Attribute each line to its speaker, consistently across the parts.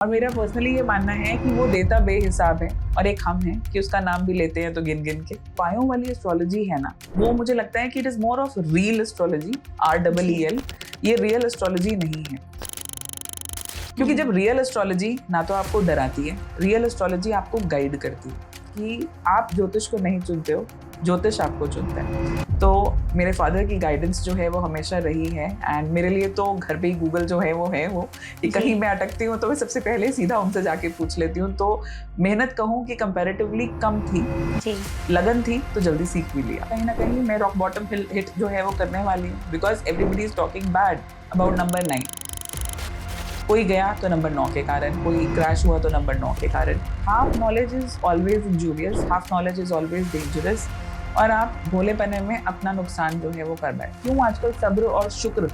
Speaker 1: और मेरा पर्सनली ये मानना है कि वो देता बेहिसाब है और एक हम हैं कि उसका नाम भी लेते हैं तो गिन गिन के। उपायों वाली एस्ट्रोलॉजी है ना, वो मुझे लगता है कि it is more of real astrology, REEL। ये रियल एस्ट्रोलॉजी नहीं है, क्योंकि जब रियल एस्ट्रोलॉजी ना तो आपको डराती है, रियल एस्ट्रोलॉजी आपको गाइड करती है कि आप ज्योतिष को नहीं चुनते हो, ज्योतिष आपको चुनता है। तो मेरे फादर की गाइडेंस जो है वो हमेशा रही है, एंड मेरे लिए तो घर पे ही गूगल जो है वो कि कहीं मैं अटकती हूँ तो मैं सबसे पहले सीधा उनसे जाके पूछ लेती हूँ। तो मेहनत कहूँ कि कंपैरेटिवली कम थी जी। लगन थी तो जल्दी सीख भी लिया। कहीं ना कहीं मैं रॉक बॉटम हिट जो है वो करने वाली हूँ, because everybody is talking bad about number 9। कोई गया तो नंबर 9 के कारण, कोई क्रैश हुआ तो नंबर 9 के कारण। Half knowledge is always injurious, half knowledge is always dangerous, और आप भोलेपने में अपना नुकसान जो है वो कर रहा है। क्यों आजकल सब्र और शुक्र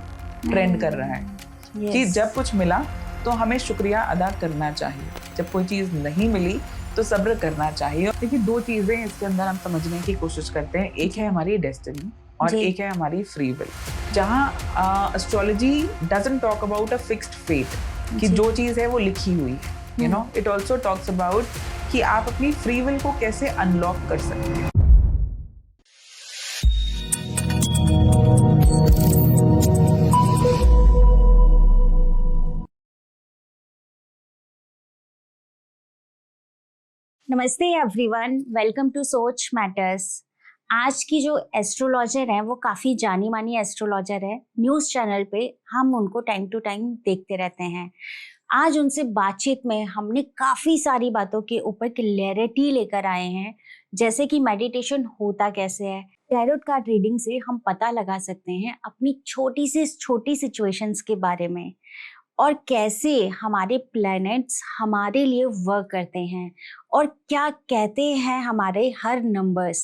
Speaker 1: ट्रेंड कर रहा है कि जब कुछ मिला तो हमें शुक्रिया अदा करना चाहिए, जब कोई चीज नहीं मिली तो सब्र करना चाहिए। देखिए, दो चीजें इसके अंदर हम समझने की कोशिश करते हैं, एक है हमारी डेस्टिनी और एक है हमारी फ्री विल। जहाँ astrology doesn't talk about a fixed fate कि जो चीज है वो लिखी हुई है, you know, it also talks about कि आप अपनी फ्री विल को कैसे अनलॉक कर सकते हैं।
Speaker 2: नमस्ते एवरीवन, वेलकम टू सोच मैटर्स। आज की जो एस्ट्रोलॉजर हैं वो काफ़ी जानी मानी एस्ट्रोलॉजर है। न्यूज़ चैनल पे हम उनको टाइम टू टाइम देखते रहते हैं। आज उनसे बातचीत में हमने काफ़ी सारी बातों के ऊपर क्लैरिटी लेकर आए हैं, जैसे कि मेडिटेशन होता कैसे है, टैरोट कार्ड रीडिंग से हम पता लगा सकते हैं अपनी छोटी से छोटी सिचुएशंस के बारे में, और कैसे हमारे प्लैनेट्स हमारे लिए वर्क करते हैं और क्या कहते हैं हमारे हर नंबर्स।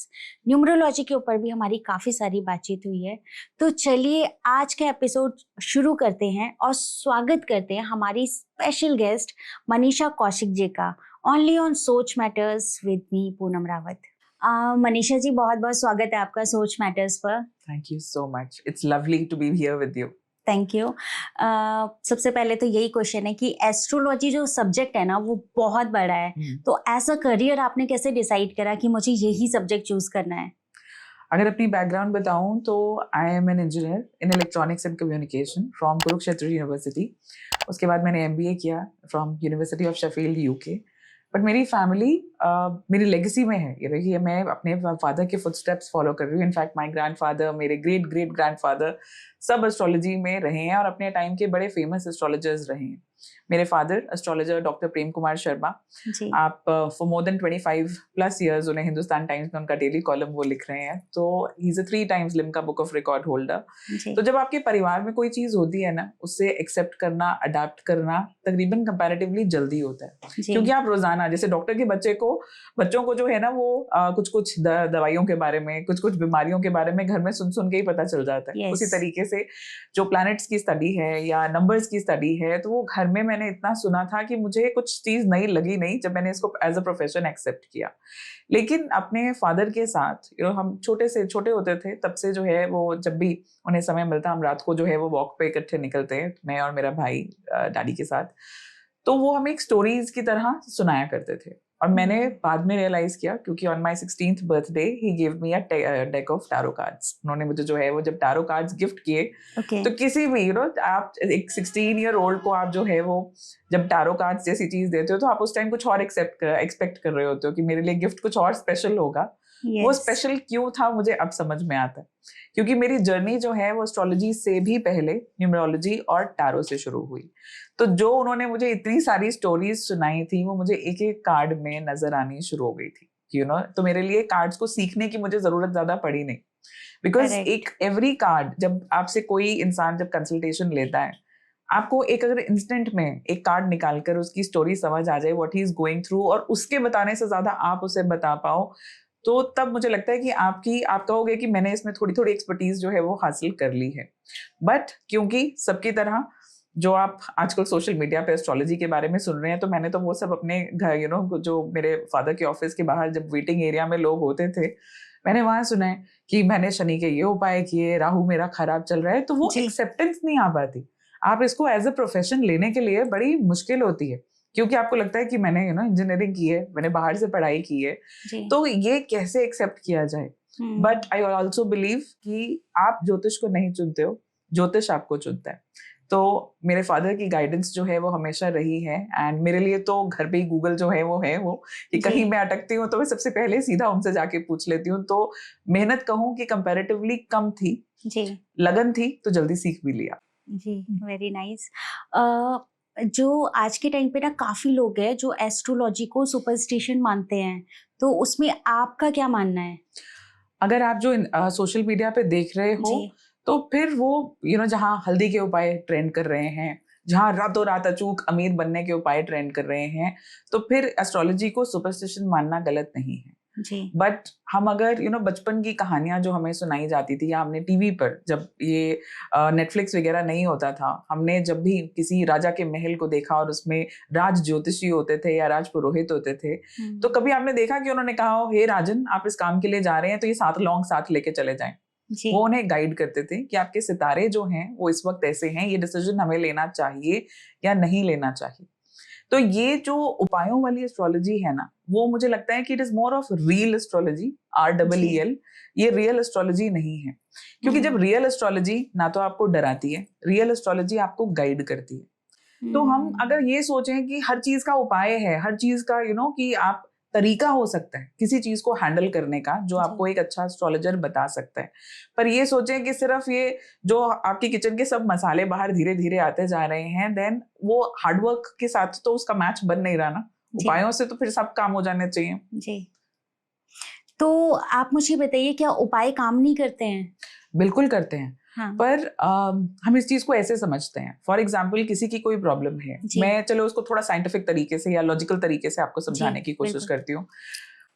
Speaker 2: न्यूमरोलॉजी के ऊपर भी हमारी काफ़ी सारी बातचीत हुई है। तो चलिए आज का एपिसोड शुरू करते हैं और स्वागत करते हैं हमारी स्पेशल गेस्ट मनीषा कौशिक जी का, only on Soch matters with me Poonam Rawat. Manisha ji, बहुत बहुत स्वागत है आपका सोच मैटर्स पर।
Speaker 1: Thank you so much, it's lovely to be here with you.
Speaker 2: Thank you. सबसे पहले तो यही क्वेश्चन है कि एस्ट्रोलॉजी जो सब्जेक्ट है ना वो बहुत बड़ा है, तो एज अ करियर आपने कैसे डिसाइड करा कि मुझे यही सब्जेक्ट चूज करना है?
Speaker 1: अगर अपनी बैकग्राउंड बताऊं तो I am an engineer in electronics and communication from Kurukshetra university. उसके बाद मैंने MBA किया from university of Sheffield UK। But मेरी फैमिली मेरी लेगेसी में है, ये देखिए, मैं अपने फादर के फुटस्टेप्स फॉलो कर रही हूँ। इनफैक्ट माय ग्रैंडफादर, मेरे ग्रेट ग्रेट ग्रैंडफादर सब एस्ट्रोलॉजी में रहे हैं और अपने टाइम के बड़े फेमस एस्ट्रोलॉजर्स रहे हैं। मेरे father astrologer doctor Prem Kumar Sharma, आप फॉर मोर देन 25+ ईयर्स उन्हें हिंदुस्तान टाइम्स में उनका डेली कॉलम वो लिख रहे हैं। तो he is a 3 times Limca book of record holder. तो जब आपके परिवार में कोई चीज होती है ना, उससे एक्सेप्ट करना, अडाप्ट करना तकरीबन कंपैरेटिवली जल्दी होता है, क्योंकि आप रोजाना, जैसे डॉक्टर के बच्चों को जो है ना वो कुछ कुछ दवाइयों के बारे में, कुछ कुछ बीमारियों के बारे में घर में सुन सुन के ही पता चल जाता है। उसी तरीके से जो प्लैनेट्स की स्टडी है या नंबर्स की स्टडी है, तो वो घर में मैंने इतना सुना था कि मुझे कुछ चीज नई लगी नहीं जब मैंने इसको एज अ प्रोफेशन एक्सेप्ट किया। लेकिन अपने फादर के साथ हम छोटे होते थे, तब से जो है वो जब भी उन्हें समय मिलता, हम रात को जो है वो वॉक पे इकट्ठे निकलते हैं, मैं और मेरा भाई डैडी के साथ। तो वो हमें एक स्टोरीज की तरह सुनाया करते थे। और मैंने बाद में रियलाइज किया, क्योंकि on my 16th birthday he give me a deck of tarot cards. उन्होंने मुझे जो है वो जब टैरो कार्ड्स गिफ्ट किए, तो किसी भी आप एक 16-year-old को आप जो है वो जब टैरो कार्ड्स जैसी चीज देते हो, तो आप उस टाइम कुछ और एक्सपेक्ट कर रहे होते हो कि मेरे लिए गिफ्ट कुछ और स्पेशल होगा। वो स्पेशल क्यों था मुझे अब समझ में आता है, क्योंकि मेरी जर्नी जो है वो एस्ट्रोलॉजी से भी पहले न्यूमरोलॉजी और टैरो से शुरू हुई। तो जो उन्होंने मुझे इतनी सारी स्टोरीज सुनाई थी, वो मुझे एक एक कार्ड में नजर आनी शुरू हो गई थी, तो मेरे लिए कार्ड्स को सीखने की मुझे जरूरत ज्यादा पड़ी नहीं, बिकॉज एक एवरी कार्ड, जब आपसे कोई इंसान जब कंसल्टेशन लेता है, आपको एक अगर इंस्टेंट में एक कार्ड निकालकर उसकी स्टोरी समझ आ जाए, what he is going through, और उसके बताने से ज्यादा आप उसे बता पाओ, तो तब मुझे लगता है कि आप कहोगे कि मैंने इसमें थोड़ी थोड़ी एक्सपर्टीज जो है वो हासिल कर ली है। बट क्योंकि सबकी तरह जो आप आजकल सोशल मीडिया पे एस्ट्रोलॉजी के बारे में सुन रहे हैं, तो मैंने तो वो सब अपने घर जो मेरे फादर के ऑफिस के बाहर जब वेटिंग एरिया में लोग होते थे, मैंने वहां सुना है कि मैंने शनि के ये उपाय किए, राहु मेरा खराब चल रहा है। तो वो एक्सेप्टेंस नहीं आ पाती। आप इसको एज अ प्रोफेशन लेने के लिए बड़ी मुश्किल होती है क्योंकि आपको लगता है कि मैंने इंजीनियरिंग की है, मैंने बाहर से पढ़ाई की है, तो ये कैसे एक्सेप्ट किया जाए। बट आई ऑल्सो बिलीव कि आप ज्योतिष को नहीं चुनते हो, ज्योतिष आपको चुनता है। तो मेरे फादर की गाइडेंस जो है वो हमेशा रही है, एंड मेरे लिए तो घर पे ही गूगल जो है वो कि कहीं मैं अटकती हूँ तो मैं सबसे पहले सीधा उनसे जाके पूछ लेती हूँ। तो मेहनत कहूँ कि कंपैरेटिवली कम थी जी, लगन थी तो जल्दी सीख भी लिया
Speaker 2: जी। Very nice. जो आज के टाइम पे ना काफी लोग हैं जो एस्ट्रोलॉजी को सुपरस्टिशन मानते हैं, तो उसमें आपका क्या मानना है?
Speaker 1: अगर आप जो सोशल मीडिया पे देख रहे हो तो फिर वो जहाँ हल्दी के उपाय ट्रेंड कर रहे हैं, जहाँ रातों रात अचूक अमीर बनने के उपाय ट्रेंड कर रहे हैं, तो फिर एस्ट्रोलॉजी को सुपरस्टिशन मानना गलत नहीं है जी। बट हम अगर बचपन की कहानियां जो हमें सुनाई जाती थी, या हमने टीवी पर जब ये नेटफ्लिक्स वगैरह नहीं होता था, हमने जब भी किसी राजा के महल को देखा और उसमें राज ज्योतिषी होते थे या राज पुरोहित होते थे, तो कभी आपने देखा कि उन्होंने कहा हो, हे राजन, आप इस काम के लिए जा रहे हैं तो ये 7 लौंग साथ लेके चले जाएं। वो उन्हें गाइड करते थे कि आपके सितारे जो हैं वो इस वक्त ऐसे हैं, ये डिसीजन हमें लेना चाहिए या नहीं लेना चाहिए। तो ये जो उपायों वाली एस्ट्रोलॉजी है ना, वो मुझे लगता है कि it is more of real astrology, REEL। ये रियल एस्ट्रोलॉजी नहीं है, क्योंकि जब रियल एस्ट्रोलॉजी ना तो आपको डराती है, रियल एस्ट्रोलॉजी आपको गाइड करती है। तो हम अगर ये सोचें कि हर चीज का उपाय है, हर चीज का कि आप तरीका हो सकता है किसी चीज को हैंडल करने का, जो आपको एक अच्छा एस्ट्रोलॉजर बता सकता है, पर ये सोचें कि सिर्फ ये जो आपके किचन के सब मसाले बाहर धीरे धीरे आते जा रहे हैं, देन वो हार्डवर्क के साथ तो उसका मैच बन नहीं रहा ना, उपायों से तो फिर सब काम हो जाने चाहिए जी।
Speaker 2: तो आप मुझे बताइए, क्या उपाय काम नहीं करते हैं?
Speaker 1: बिल्कुल करते हैं। हाँ। पर हम इस चीज को ऐसे समझते हैं, फॉर एग्जाम्पल किसी की कोई प्रॉब्लम है, मैं चलो उसको थोड़ा साइंटिफिक तरीके से या लॉजिकल तरीके से आपको समझाने की कोशिश करती हूँ।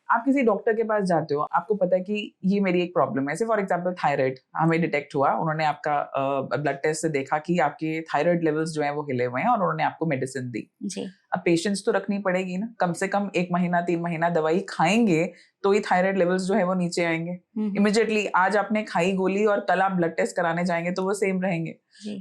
Speaker 1: आप किसी डॉक्टर के पास जाते हो, आपको पता है कि ये मेरी एक प्रॉब्लम है, जैसे फॉर एग्जांपल थायराइड हमें डिटेक्ट हुआ, उन्होंने आपका ब्लड टेस्ट से देखा कि आपके थायराइड लेवल्स जो हैं वो हिले हुए हैं, और उन्होंने आपको मेडिसिन दी जी। अब पेशेंस तो रखनी पड़ेगी ना, कम से कम 1 महीना 3 महीना दवाई खाएंगे तो ये थायराइड लेवल्स जो है वो नीचे आएंगे इमिडिएटली। आज आपने खाई गोली और कल आप ब्लड टेस्ट कराने जाएंगे तो वो सेम रहेंगे,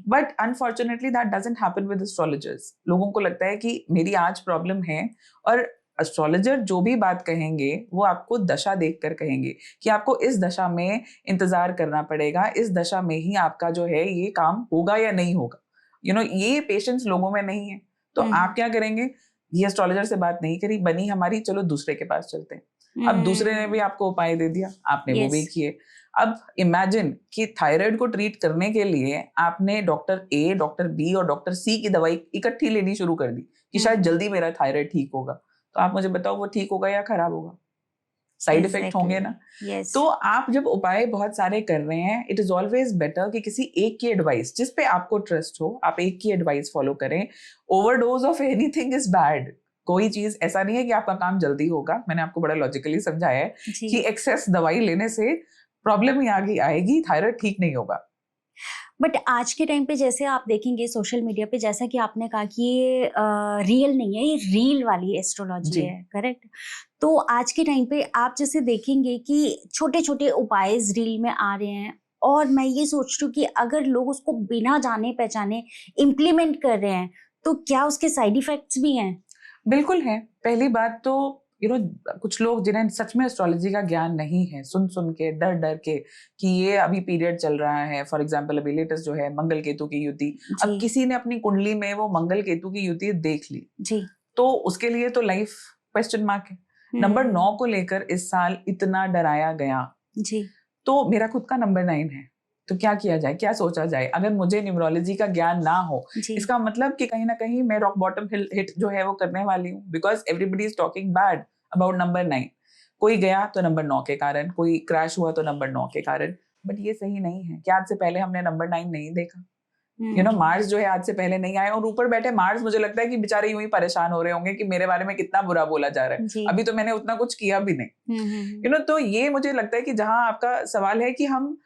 Speaker 1: but unfortunately that doesn't happen with astrologers. लोगों को लगता है कि मेरी आज प्रॉब्लम है, और एस्ट्रोलॉजर जो भी बात कहेंगे वो आपको दशा देखकर कहेंगे कि आपको इस दशा में इंतजार करना पड़ेगा, इस दशा में ही आपका जो है ये काम होगा या नहीं होगा। ये पेशेंस लोगों में नहीं है, तो आप क्या करेंगे, ये एस्ट्रोलॉजर से बात नहीं करी, बनी हमारी, चलो दूसरे के पास चलते हैं। अब दूसरे ने भी आपको उपाय दे दिया, आपने वो भी किए। अब इमेजिन कि थायराइड को ट्रीट करने के लिए आपने डॉक्टर ए, डॉक्टर बी और डॉक्टर सी की दवाई इकट्ठी लेनी शुरू कर दी कि शायद जल्दी मेरा थायराइड ठीक होगा। तो आप मुझे बताओ वो ठीक होगा या खराब होगा? साइड इफेक्ट होंगे ना। तो आप जब उपाय बहुत सारे कर रहे हैं, इट इज ऑलवेज बेटर कि किसी एक की एडवाइस, जिस पे आपको ट्रस्ट हो, आप एक की एडवाइस फॉलो करें। Overdose of anything is bad. कोई चीज ऐसा नहीं है कि आपका काम जल्दी होगा, मैंने आपको बड़ा लॉजिकली समझाया है कि एक्सेस दवाई लेने से प्रॉब्लम ही आगे आएगी, थायराइड ठीक नहीं होगा।
Speaker 2: बट आज के टाइम पे जैसे आप देखेंगे सोशल मीडिया पे, जैसा कि आपने कहा कि ये रियल नहीं है, ये रील वाली एस्ट्रोलॉजी है, करेक्ट? तो आज के टाइम पे आप जैसे देखेंगे कि छोटे छोटे उपाय रील में आ रहे हैं, और मैं ये सोच रही हूँ कि अगर लोग उसको बिना जाने पहचाने इम्प्लीमेंट कर रहे हैं तो क्या उसके साइड इफेक्ट्स भी हैं?
Speaker 1: बिल्कुल है। पहली बात तो कुछ लोग जिन्हें सच में एस्ट्रोलॉजी का ज्ञान नहीं है, सुन सुन के डर डर के कि ये अभी पीरियड चल रहा है, फॉर एग्जांपल अभी लेटेस्ट जो है मंगल केतु की युति, अब किसी ने अपनी कुंडली में वो मंगल केतु की युति देख ली जी, तो उसके लिए तो लाइफ क्वेश्चन मार्क है। नंबर 9 को लेकर इस साल इतना डराया गया जी, तो मेरा खुद का नंबर 9 है, तो क्या किया जाए, क्या सोचा जाए? अगर मुझे न्यूमरोलॉजी का ज्ञान ना हो, इसका मतलब कि कहीं ना कहीं मैं रॉक बॉटम हिट जो है वो करने वाली हूँ, because everybody is talking bad about number 9। कोई गया तो नंबर 9 के कारण, कोई क्रैश हुआ तो नंबर 9 के कारण, बट ये सही नहीं है। क्या आज से पहले हमने नंबर 9 नहीं देखा? मार्स जो है आज से पहले नहीं आया, और ऊपर बैठे मार्स मुझे लगता है कि बेचारे यूं ही परेशान हो रहे होंगे कि मेरे बारे में कितना बुरा बोला जा रहा है, अभी तो मैंने उतना कुछ किया भी नहीं। तो ये मुझे लगता है कि जहां आपका सवाल है कि हम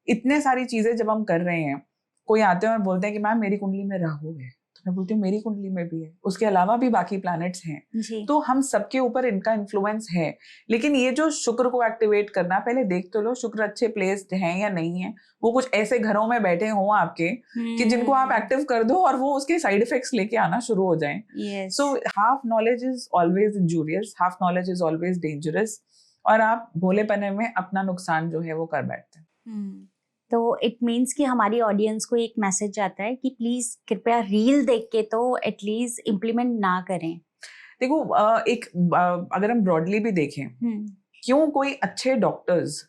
Speaker 1: इतने सारी चीजें जब हम कर रहे हैं, कोई आते हैं और बोलते हैं कि मैम मेरी कुंडली में राहु है, तो मैं बोलती हूँ मेरी कुंडली में भी है, उसके अलावा भी बाकी प्लैनेट्स हैं,
Speaker 2: जी
Speaker 1: तो हम सबके ऊपर इनका इन्फ्लुएंस है। लेकिन ये जो शुक्र को एक्टिवेट करना, पहले देख तो लो शुक्र अच्छे प्लेस्ड हैं या नहीं है। वो कुछ ऐसे घरों में बैठे हों आपके कि जिनको आप एक्टिव कर दो और वो उसके साइड इफेक्ट्स लेके आना शुरू हो जाएं।
Speaker 2: yes.
Speaker 1: So half knowledge is always injurious, half knowledge is always dangerous, और आप भोलेपने में अपना नुकसान जो है वो कर बैठते हैं।
Speaker 2: तो इट मीन्स कि हमारी ऑडियंस को एक मैसेज जाता है कि प्लीज कृपया रील देख के तो एटलीस्ट इम्प्लीमेंट ना करें।
Speaker 1: देखो अगर हम ब्रॉडली भी देखें, क्यों कोई अच्छे डॉक्टर्स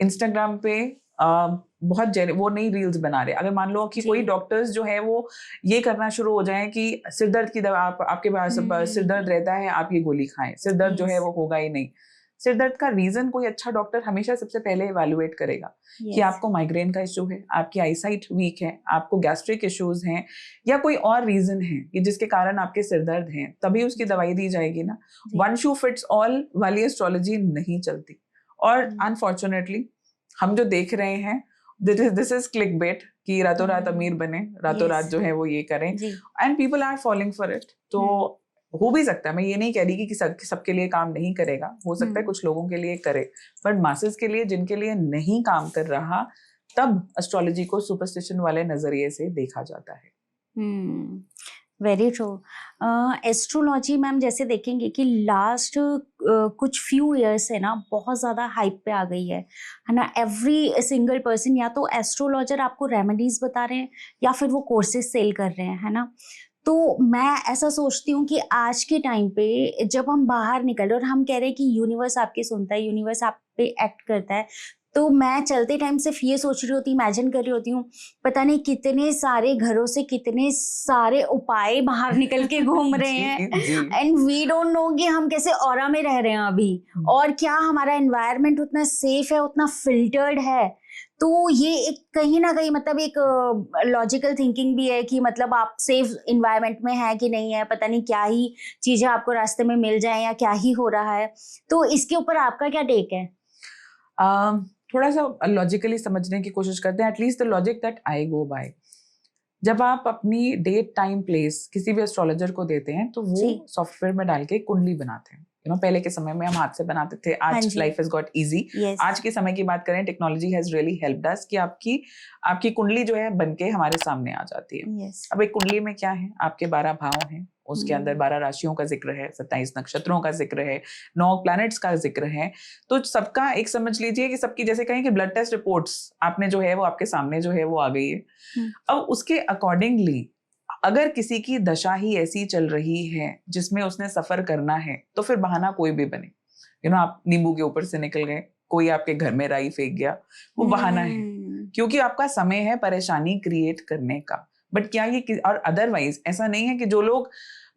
Speaker 1: इंस्टाग्राम पे बहुत वो नई रील्स बना रहे। अगर मान लो कि कोई डॉक्टर्स जो है वो ये करना शुरू हो जाए कि सिरदर्द की दवा, आपके पास सिरदर्द रहता है, आप ये गोली खाएं, सिरदर्द जो है वो होगा ही नहीं। सिरदर्द का रीजन कोई अच्छा डॉक्टर हमेशा सबसे पहले इवैल्यूएट करेगा कि आपको माइग्रेन का इशू है, आपकी आईसाइट वीक है, आपको गैस्ट्रिक इश्यूज हैं, या कोई और रीजन है कि जिसके कारण आपके सिरदर्द हैं, तभी उसकी दवाई दी जाएगी ना। वन शू फिट्स ऑल वाली एस्ट्रोलॉजी नहीं चलती। और अनफॉर्चुनेटली हम जो देख रहे हैं, दिस इज क्लिकबेट कि रातों रात अमीर बने, रातों रात जो है वो ये करें, and people are following for it. तो हो भी सकता है, मैं ये नहीं कह रही कि सबके लिए काम नहीं करेगा, हो सकता है कुछ लोगों के लिए करे, बट मासेस के लिए जिनके लिए नहीं काम कर रहा, तब एस्ट्रोलॉजी को सुपरस्टिशन वाले नजरिए से देखा जाता है।
Speaker 2: Very true. एस्ट्रोलॉजी मैम जैसे देखेंगे कि लास्ट कुछ फ्यू ईयर्स से ना बहुत ज़्यादा हाइप पे आ गई है ना। एवरी सिंगल पर्सन या तो एस्ट्रोलॉजर आपको रेमेडीज बता रहे हैं या फिर वो कोर्सेज सेल कर रहे हैं, है ना। तो मैं ऐसा सोचती हूँ कि आज के टाइम पे जब हम बाहर निकल रहे और हम कह रहे हैं कि यूनिवर्स आपकी सुनता है, यूनिवर्स आप पे एक्ट करता है, तो मैं चलते टाइम सिर्फ ये सोच रही होती, इमेजिन कर रही होती हूँ, पता नहीं कितने सारे घरों से कितने सारे उपाय बाहर निकल के घूम रहे हैं, एंड वी डोंट नो कि हम कैसे ऑरा में रह रहे हैं अभी, और क्या हमारा एनवायरनमेंट उतना सेफ है, उतना फिल्टर्ड है। तो ये एक कहीं ना कहीं मतलब एक लॉजिकल थिंकिंग भी है कि मतलब आप सेफ इन्वायरमेंट में है कि नहीं है, पता नहीं क्या ही चीजें आपको रास्ते में मिल जाए या क्या ही हो रहा है। तो इसके ऊपर आपका क्या टेक है?
Speaker 1: थोड़ा सा लॉजिकली समझने की कोशिश करते हैं, at least the logic that I go by. जब आप अपनी डेट टाइम प्लेस किसी भी एस्ट्रोलॉजर को देते हैं तो वो सॉफ्टवेयर में डाल के कुंडली बनाते हैं। पहले के समय में हम हाथ से बनाते थे, आज लाइफ हैज गॉट इजी। आज के समय की बात करें, टेक्नोलॉजी हैज रियली हेल्प्ड अस कि आपकी कुंडली जो है बनके हमारे सामने आ जाती है। अब एक कुंडली में क्या है, आपके 12 भाव हैं, उसके अंदर 12 राशियों का जिक्र है, 27 नक्षत्रों का जिक्र है, 9 प्लैनेट्स का जिक्र है। तो सबका एक समझ लीजिए कि सबकी जैसे कहें कि ब्लड टेस्ट रिपोर्ट्स आपने जो है वो आपके सामने जो है वो आ गई है। अब उसके अकॉर्डिंगली अगर किसी की दशा ही ऐसी चल रही है जिसमें उसने सफर करना है, तो फिर बहाना कोई भी बने। आप नींबू के ऊपर से निकल गए, कोई आपके घर में राई फेंक गया, वो बहाना है, क्योंकि आपका समय है परेशानी क्रिएट करने का। बट क्या ये, और अदरवाइज ऐसा नहीं है कि जो लोग,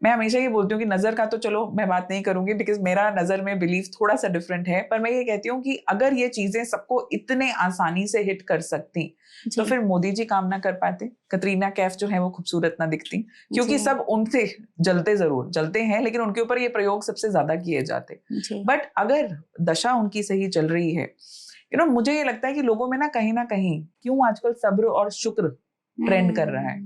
Speaker 1: मैं हमेशा ये बोलती हूँ कि नजर का तो चलो मैं बात नहीं करूंगी बिकॉज मेरा नजर में बिलीफ थोड़ा सा डिफरेंट है, पर मैं ये कहती हूँ कि अगर ये चीजें सबको इतने आसानी से हिट कर सकती तो फिर मोदी जी काम ना कर पाते, कतरीना कैफ जो है वो खूबसूरत ना दिखती, क्योंकि सब उनसे जलते हैं लेकिन उनके ऊपर ये प्रयोग सबसे ज्यादा किए जाते। बट अगर दशा उनकी सही चल रही है, मुझे ये लगता है कि लोगों में ना कहीं क्यों आजकल सब्र और शुक्र ट्रेंड कर रहा है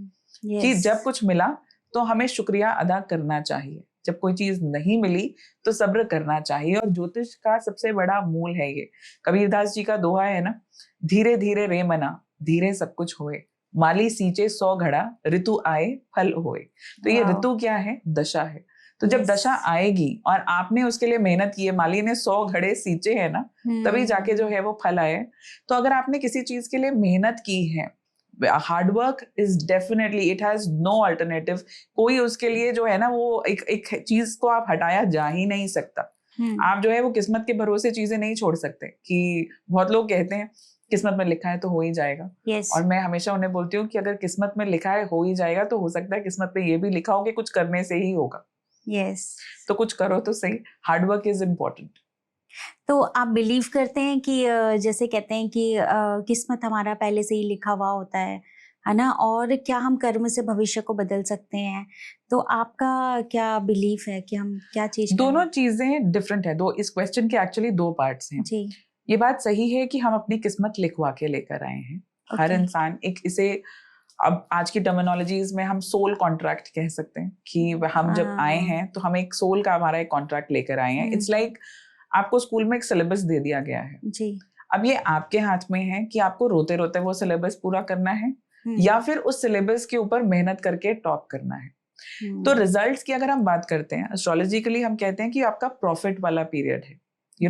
Speaker 1: कि जब कुछ मिला तो हमें शुक्रिया अदा करना चाहिए, जब कोई चीज नहीं मिली तो सब्र करना चाहिए। और ज्योतिष का सबसे बड़ा मूल है ये, कबीरदास जी का दोहा है ना, धीरे धीरे रे मना धीरे सब कुछ होए, माली सींचे 100 घड़ा ऋतु आए फल होए। तो ये ऋतु क्या है, दशा है। तो जब दशा आएगी और आपने उसके लिए मेहनत की है, माली ने 100 घड़े सींचे हैं ना, तभी जाके जो है वो फल आए। तो अगर आपने किसी चीज के लिए मेहनत की है, hard work is definitely, it has no alternative. कोई उसके लिए जो है ना वो एक चीज को आप हटाया जा ही नहीं सकता। आप जो है वो किस्मत के भरोसे चीजें नहीं छोड़ सकते। कि बहुत लोग कहते हैं किस्मत में लिखा है तो हो ही जाएगा। और मैं हमेशा उन्हें बोलती हूँ कि अगर किस्मत में लिखा है हो ही जाएगा, तो हो सकता है किस्मत में ये भी लिखा हो कि कुछ करने से ही होगा। तो कुछ करो तो सही, हार्ड वर्क इज इम्पोर्टेंट।
Speaker 2: तो आप बिलीव करते हैं कि जैसे कहते हैं कि किस्मत हमारा पहले से ही लिखा हुआ होता है ना, और क्या हम कर्म से भविष्य को बदल सकते हैं? तो आपका क्या बिलीफ है कि हम क्या चीज?
Speaker 1: दोनों चीजें डिफरेंट है। इस क्वेश्चन के एक्चुअली 2 पार्ट्स हैं जी। ये बात सही है कि हम अपनी किस्मत लिखवा के लेकर आए हैं। हर इंसान एक इसे अब आज की टर्मिनोलॉजीज में हम सोल कॉन्ट्रैक्ट कह सकते हैं कि हम जब आए हैं तो हम एक सोल का हमारा एक कॉन्ट्रैक्ट लेकर आए हैं. इट्स लाइक आपको स्कूल में एक सिलेबस दे दिया गया है
Speaker 2: जी.
Speaker 1: अब ये आपके हाथ में है कि आपको रोते रोते वो सिलेबस पूरा करना है या फिर उस सिलेबस के ऊपर मेहनत करके टॉप करना है. तो रिजल्ट्स की अगर हम बात करते हैं एस्ट्रोलॉजिकली हम कहते हैं कि आपका प्रॉफिट वाला पीरियड है.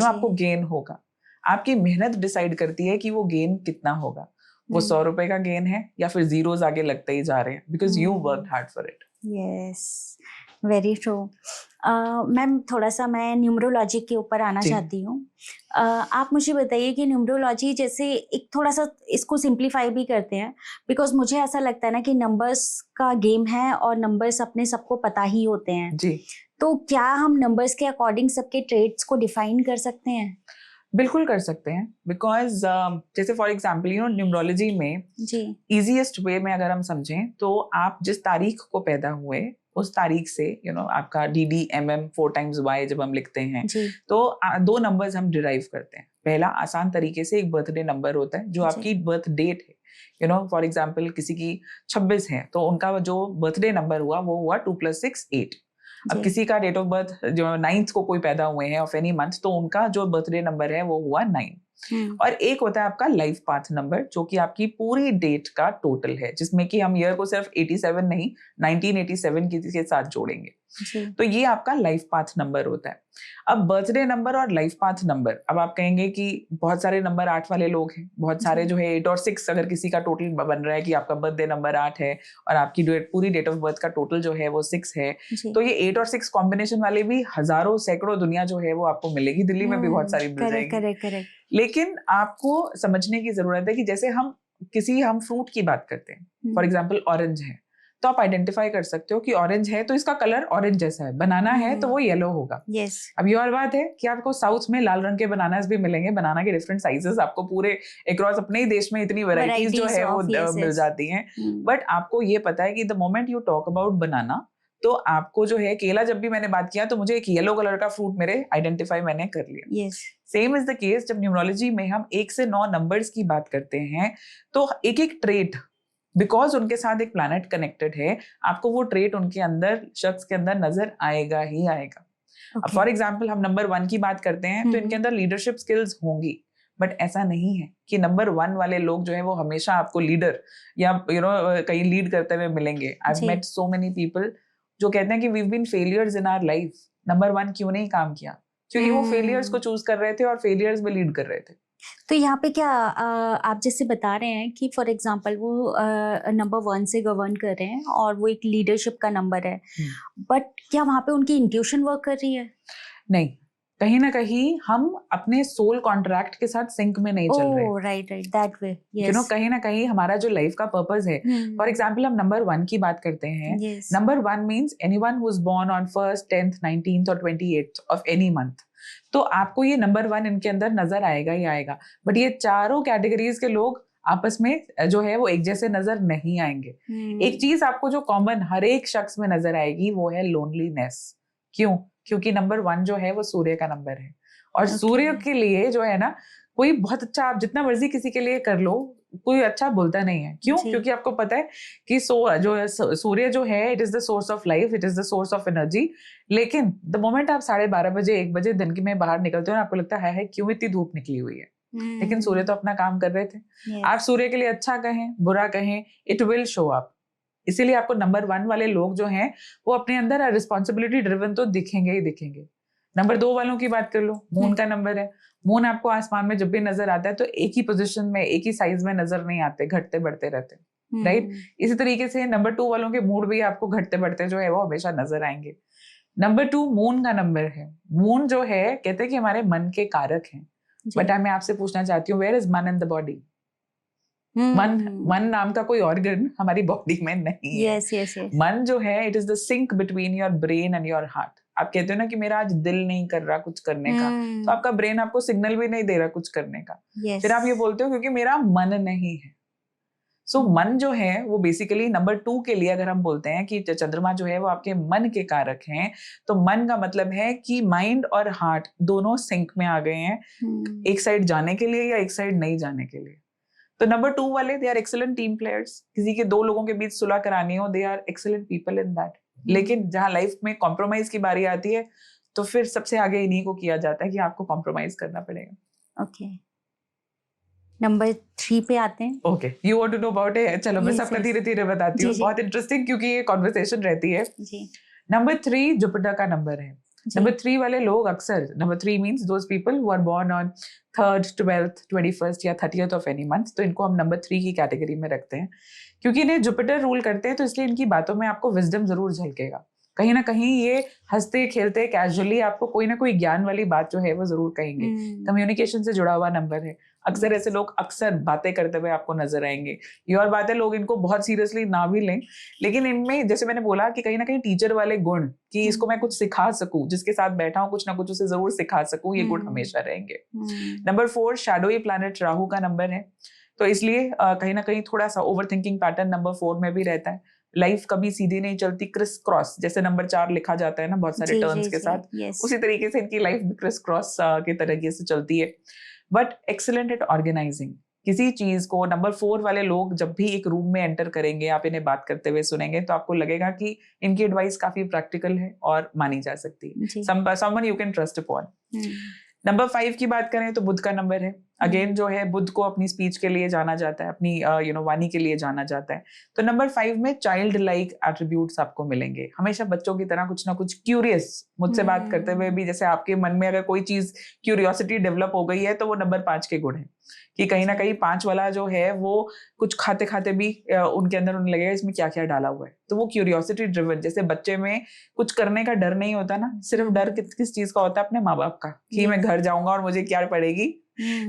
Speaker 1: आपको गेन होगा. आपकी मेहनत डिसाइड करती है कि वो गेन कितना होगा. वो 100 रुपए का गेन है या फिर जीरोस आगे लगते ही जा रहे हैं because you work hard for it.
Speaker 2: Yes, very true. Ma'am थोड़ा सा मैं न्यूमरोलॉजी के ऊपर आना चाहती हूँ. आप मुझे बताइए कि न्यूमरोलॉजी जैसे एक थोड़ा सा इसको सिंप्लीफाई भी करते हैं बिकॉज मुझे ऐसा लगता है ना कि नंबर्स का गेम है और नंबर्स अपने सबको पता ही होते हैं
Speaker 1: जी.
Speaker 2: तो क्या हम नंबर्स के अकॉर्डिंग सबके ट्रेड्स को डिफाइन कर सकते हैं?
Speaker 1: बिल्कुल कर सकते हैं बिकॉज जैसे फॉर एग्जाम्पल न्यूमरोलॉजी में
Speaker 2: जी
Speaker 1: इजीएस्ट वे में अगर हम समझें तो आप जिस तारीख को पैदा हुए उस तारीख से आपका DDMM 4 times Y जब हम लिखते हैं तो 2 नंबर्स हम डिराइव करते हैं. पहला आसान तरीके से एक बर्थडे नंबर होता है जो आपकी बर्थ डेट है. फॉर एग्जाम्पल किसी की 26 है तो उनका जो बर्थडे नंबर हुआ वो हुआ 2 + 6 8. अब किसी का डेट ऑफ बर्थ जो 9th को कोई पैदा हुए हैं ऑफ एनी मंथ तो उनका जो बर्थडे नंबर है वो हुआ 9. और एक होता है आपका लाइफ पाथ नंबर जो कि आपकी पूरी डेट का टोटल है जिसमें कि हम ईयर को सिर्फ 87 नहीं 1987 के साथ जोड़ेंगे. तो ये आपका लाइफ पाथ नंबर होता है. अब बर्थडे नंबर और लाइफ पाथ नंबर अब आप कहेंगे कि बहुत सारे नंबर 8 वाले लोग हैं बहुत सारे जो है 8 और 6 अगर किसी का टोटल बन रहा है कि आपका बर्थडे नंबर 8 है और आपकी पूरी डेट ऑफ बर्थ का टोटल जो है वो 6 है तो ये 8 और 6 कॉम्बिनेशन वाले भी हजारों सैकड़ों दुनिया जो है वो आपको मिलेगी. दिल्ली में भी बहुत सारी मिल जाएगी. लेकिन आपको समझने की जरूरत है कि जैसे हम फ्रूट की बात करते हैं फॉर एग्जाम्पल ऑरेंज है तो आप आइडेंटिफाई कर सकते हो कि ऑरेंज है तो इसका कलर ऑरेंज जैसा है. बनाना है तो वो येलो होगा. अब ये और बात है कि आपको साउथ में लाल रंग के बनानास भी मिलेंगे. बनाना के डिफरेंट साइजेस आपको पूरे अक्रॉस अपने ही देश में इतनी वैरायटीज जो है वो मिल जाती हैं. बट आपको ये पता है कि the moment you talk about बनाना तो आपको जो है केला जब भी मैंने बात किया तो मुझे एक येलो कलर का फ्रूट मेरे आइडेंटिफाई मैंने कर लिया. सेम इज द केस जब न्यूमरोलॉजी में हम 1 से 9 नंबर्स की बात करते हैं तो एक एक ट्रेट बिकॉज उनके साथ एक प्लैनेट कनेक्टेड है आपको वो ट्रेट उनके अंदर शख्स के अंदर नजर आएगा ही आएगा. अब फॉर एग्जाम्पल हम नंबर 1 की बात करते हैं तो इनके अंदर लीडरशिप स्किल्स होंगी बट ऐसा नहीं है कि नंबर 1 वाले लोग जो है वो हमेशा आपको लीडर या कहीं लीड करते हुए मिलेंगे. I have met so many people जो कहते हैं कि we have been failures in our life. Number 1 क्यों नहीं काम किया क्योंकि वो फेलियर्स को चूज कर रहे थे और फेलियर्स में लीड कर रहे थे.
Speaker 2: तो यहाँ पे क्या आप जैसे बता रहे हैं कि फॉर एग्जांपल वो नंबर 1 से गवर्न कर रहे हैं और वो एक लीडरशिप का नंबर है बट क्या वहाँ पे उनकी इंट्यूशन वर्क कर रही है?
Speaker 1: नहीं, कहीं ना कहीं हम अपने सोल कॉन्ट्रैक्ट के साथ सिंक में नहीं चल रहे.
Speaker 2: Right that way.
Speaker 1: कहीं ना कहीं हमारा जो लाइफ का पर्पस है फॉर एग्जाम्पल हम नंबर 1 की बात करते हैं. Number 1 means anyone who is born on 1st, 10th, 19th और 28th ऑफ एनी मंथ. तो आपको ये नंबर 1 इनके अंदर नजर आएगा ही आएगा. बट ये चारों कैटेगरीज के लोग आपस में जो है वो एक जैसे नजर नहीं आएंगे. एक चीज आपको जो कॉमन हर एक शख्स में नजर आएगी वो है लोनलीनेस. क्यों? क्योंकि नंबर 1 जो है वो सूर्य का नंबर है और सूर्य के लिए जो है ना कोई बहुत अच्छा आप जितना मर्जी किसी के लिए कर लो कोई अच्छा बोलता नहीं है. क्यों? क्योंकि आपको पता है कि सूर्य जो है it is the source of life, it is the source of energy. लेकिन द मोमेंट आप 12:30 बजे 1 बजे दिन में बाहर निकलते हो ना आपको लगता है क्यों इतनी धूप निकली हुई है. लेकिन सूर्य तो अपना काम कर रहे थे. आप सूर्य के लिए अच्छा कहें बुरा कहें इट विल शो अप. इसीलिए आपको नंबर 1 वाले लोग जो हैं वो अपने अंदर रिस्पॉन्सिबिलिटी ड्रिवन तो दिखेंगे ही दिखेंगे. नंबर 2 वालों की बात कर लो. मून का नंबर है. मून आपको आसमान में जब भी नजर आता है तो एक ही पोजीशन में एक ही साइज में नजर नहीं आते, घटते बढ़ते रहते. राइट. इसी तरीके से नंबर 2 वालों के मूड भी आपको घटते बढ़ते जो है वो हमेशा नजर आएंगे. नंबर 2 मून का नंबर है. मून जो है कहते हैं कि हमारे मन के कारक हैं. बट मैं आपसे पूछना चाहती हूँ वेयर इज मन इन द बॉडी? मन नाम का कोई ऑर्गन हमारी बॉडी में नहीं है.
Speaker 2: yes.
Speaker 1: मन जो है it is the sync between your brain and your heart. आप कहते हो ना कि मेरा आज दिल नहीं कर रहा कुछ करने का तो आपका ब्रेन आपको सिग्नल भी नहीं दे रहा कुछ करने का. फिर आप ये बोलते हो क्योंकि मेरा मन नहीं है. सो मन जो है वो बेसिकली नंबर 2 के लिए अगर हम बोलते हैं कि चंद्रमा जो है वो आपके मन के कारक हैं तो मन का मतलब है कि माइंड और हार्ट दोनों सिंक में आ गए हैं एक साइड जाने के लिए या एक साइड नहीं जाने के लिए. तो नंबर 2 वाले they are excellent team players, किसी के दो लोगों के बीच सुलह करानी हो, they are excellent people in that. लेकिन जहाँ लाइफ में कॉम्प्रोमाइज की बारी आती है तो फिर सबसे आगे इन्हीं को किया जाता है कि आपको कॉम्प्रोमाइज करना पड़ेगा।
Speaker 2: ओके, नंबर 3 पे आते हैं।
Speaker 1: Okay, you want to know about it? चलो मैं
Speaker 2: Yes,
Speaker 1: सबका
Speaker 2: yes.
Speaker 1: धीरे धीरे बताती हूँ,
Speaker 2: जी, जी.
Speaker 1: बहुत इंटरेस्टिंग क्योंकि ये कॉन्वर्सेशन रहती है।
Speaker 2: जी
Speaker 1: नंबर 3 जुपिटर का नंबर है।
Speaker 2: जी
Speaker 1: नंबर 3 वाले लोग अक्सर, number 3 means those people who are born on 3rd, 12th, 21st या 30th ऑफ एनी मंथ, तो इनको हम नंबर 3 की कैटेगरी में रखते हैं। क्योंकि इन्हें जुपिटर रूल करते हैं तो इसलिए इनकी बातों में आपको विजडम जरूर झलकेगा। कहीं ना कहीं ये हंसते खेलते कैजुअली आपको कोई ना कोई ज्ञान वाली बात जो है वो जरूर कहेंगे। कम्युनिकेशन से जुड़ा हुआ नंबर है। अक्सर ऐसे लोग अक्सर बातें करते हुए आपको नजर आएंगे। ये और बात है, लोग इनको बहुत सीरियसली ना भी लें, लेकिन इनमें जैसे मैंने बोला कि कहीं ना कहीं टीचर वाले गुण, कि इसको मैं कुछ सिखा सकूं, जिसके साथ बैठा हूं कुछ ना कुछ उसे जरूर सिखा सकूं, ये गुण हमेशा रहेंगे। नंबर 4 शैडोई प्लैनेट राहु का नंबर है, तो इसलिए कहीं ना कहीं थोड़ा सा ओवर थिंकिंग पैटर्न नंबर 4 में भी रहता है। लाइफ कभी सीधी नहीं चलती, क्रिस क्रॉस, जैसे नंबर 4 लिखा जाता है ना बहुत सारे टर्न्स के साथ, उसी तरीके से इनकी लाइफ भी क्रिस क्रॉस के तरीके से चलती है। बट एक्सीलेंट एट ऑर्गेनाइजिंग किसी चीज को। नंबर 4 वाले लोग जब भी एक रूम में एंटर करेंगे, आप इन्हें बात करते हुए सुनेंगे तो आपको लगेगा कि इनकी एडवाइस काफी प्रैक्टिकल है और मानी जा सकती है। Someone you can trust upon. Number 5 की बात करें तो बुध का नंबर है। अगेन जो है बुध को अपनी स्पीच के लिए जाना जाता है, अपनी वाणी के लिए जाना जाता है। तो नंबर 5 में चाइल्ड लाइक एट्रीब्यूट्स आपको मिलेंगे, हमेशा बच्चों की तरह कुछ ना कुछ क्यूरियस, मुझसे बात करते हुए भी जैसे आपके मन में अगर कोई चीज क्यूरियोसिटी डेवलप हो गई है तो वो नंबर 5 के गुण है, कि कहीं ना कहीं 5 वाला जो है वो कुछ खाते खाते भी उनके अंदर उन्हें लगेगा इसमें क्या क्या डाला हुआ है। तो वो क्यूरियोसिटी ड्रिवन, जैसे बच्चे में कुछ करने का डर नहीं होता ना, सिर्फ डर किस चीज का होता है, अपने माँ बाप का, कि मैं घर जाऊंगा और मुझे क्या पड़ेगी।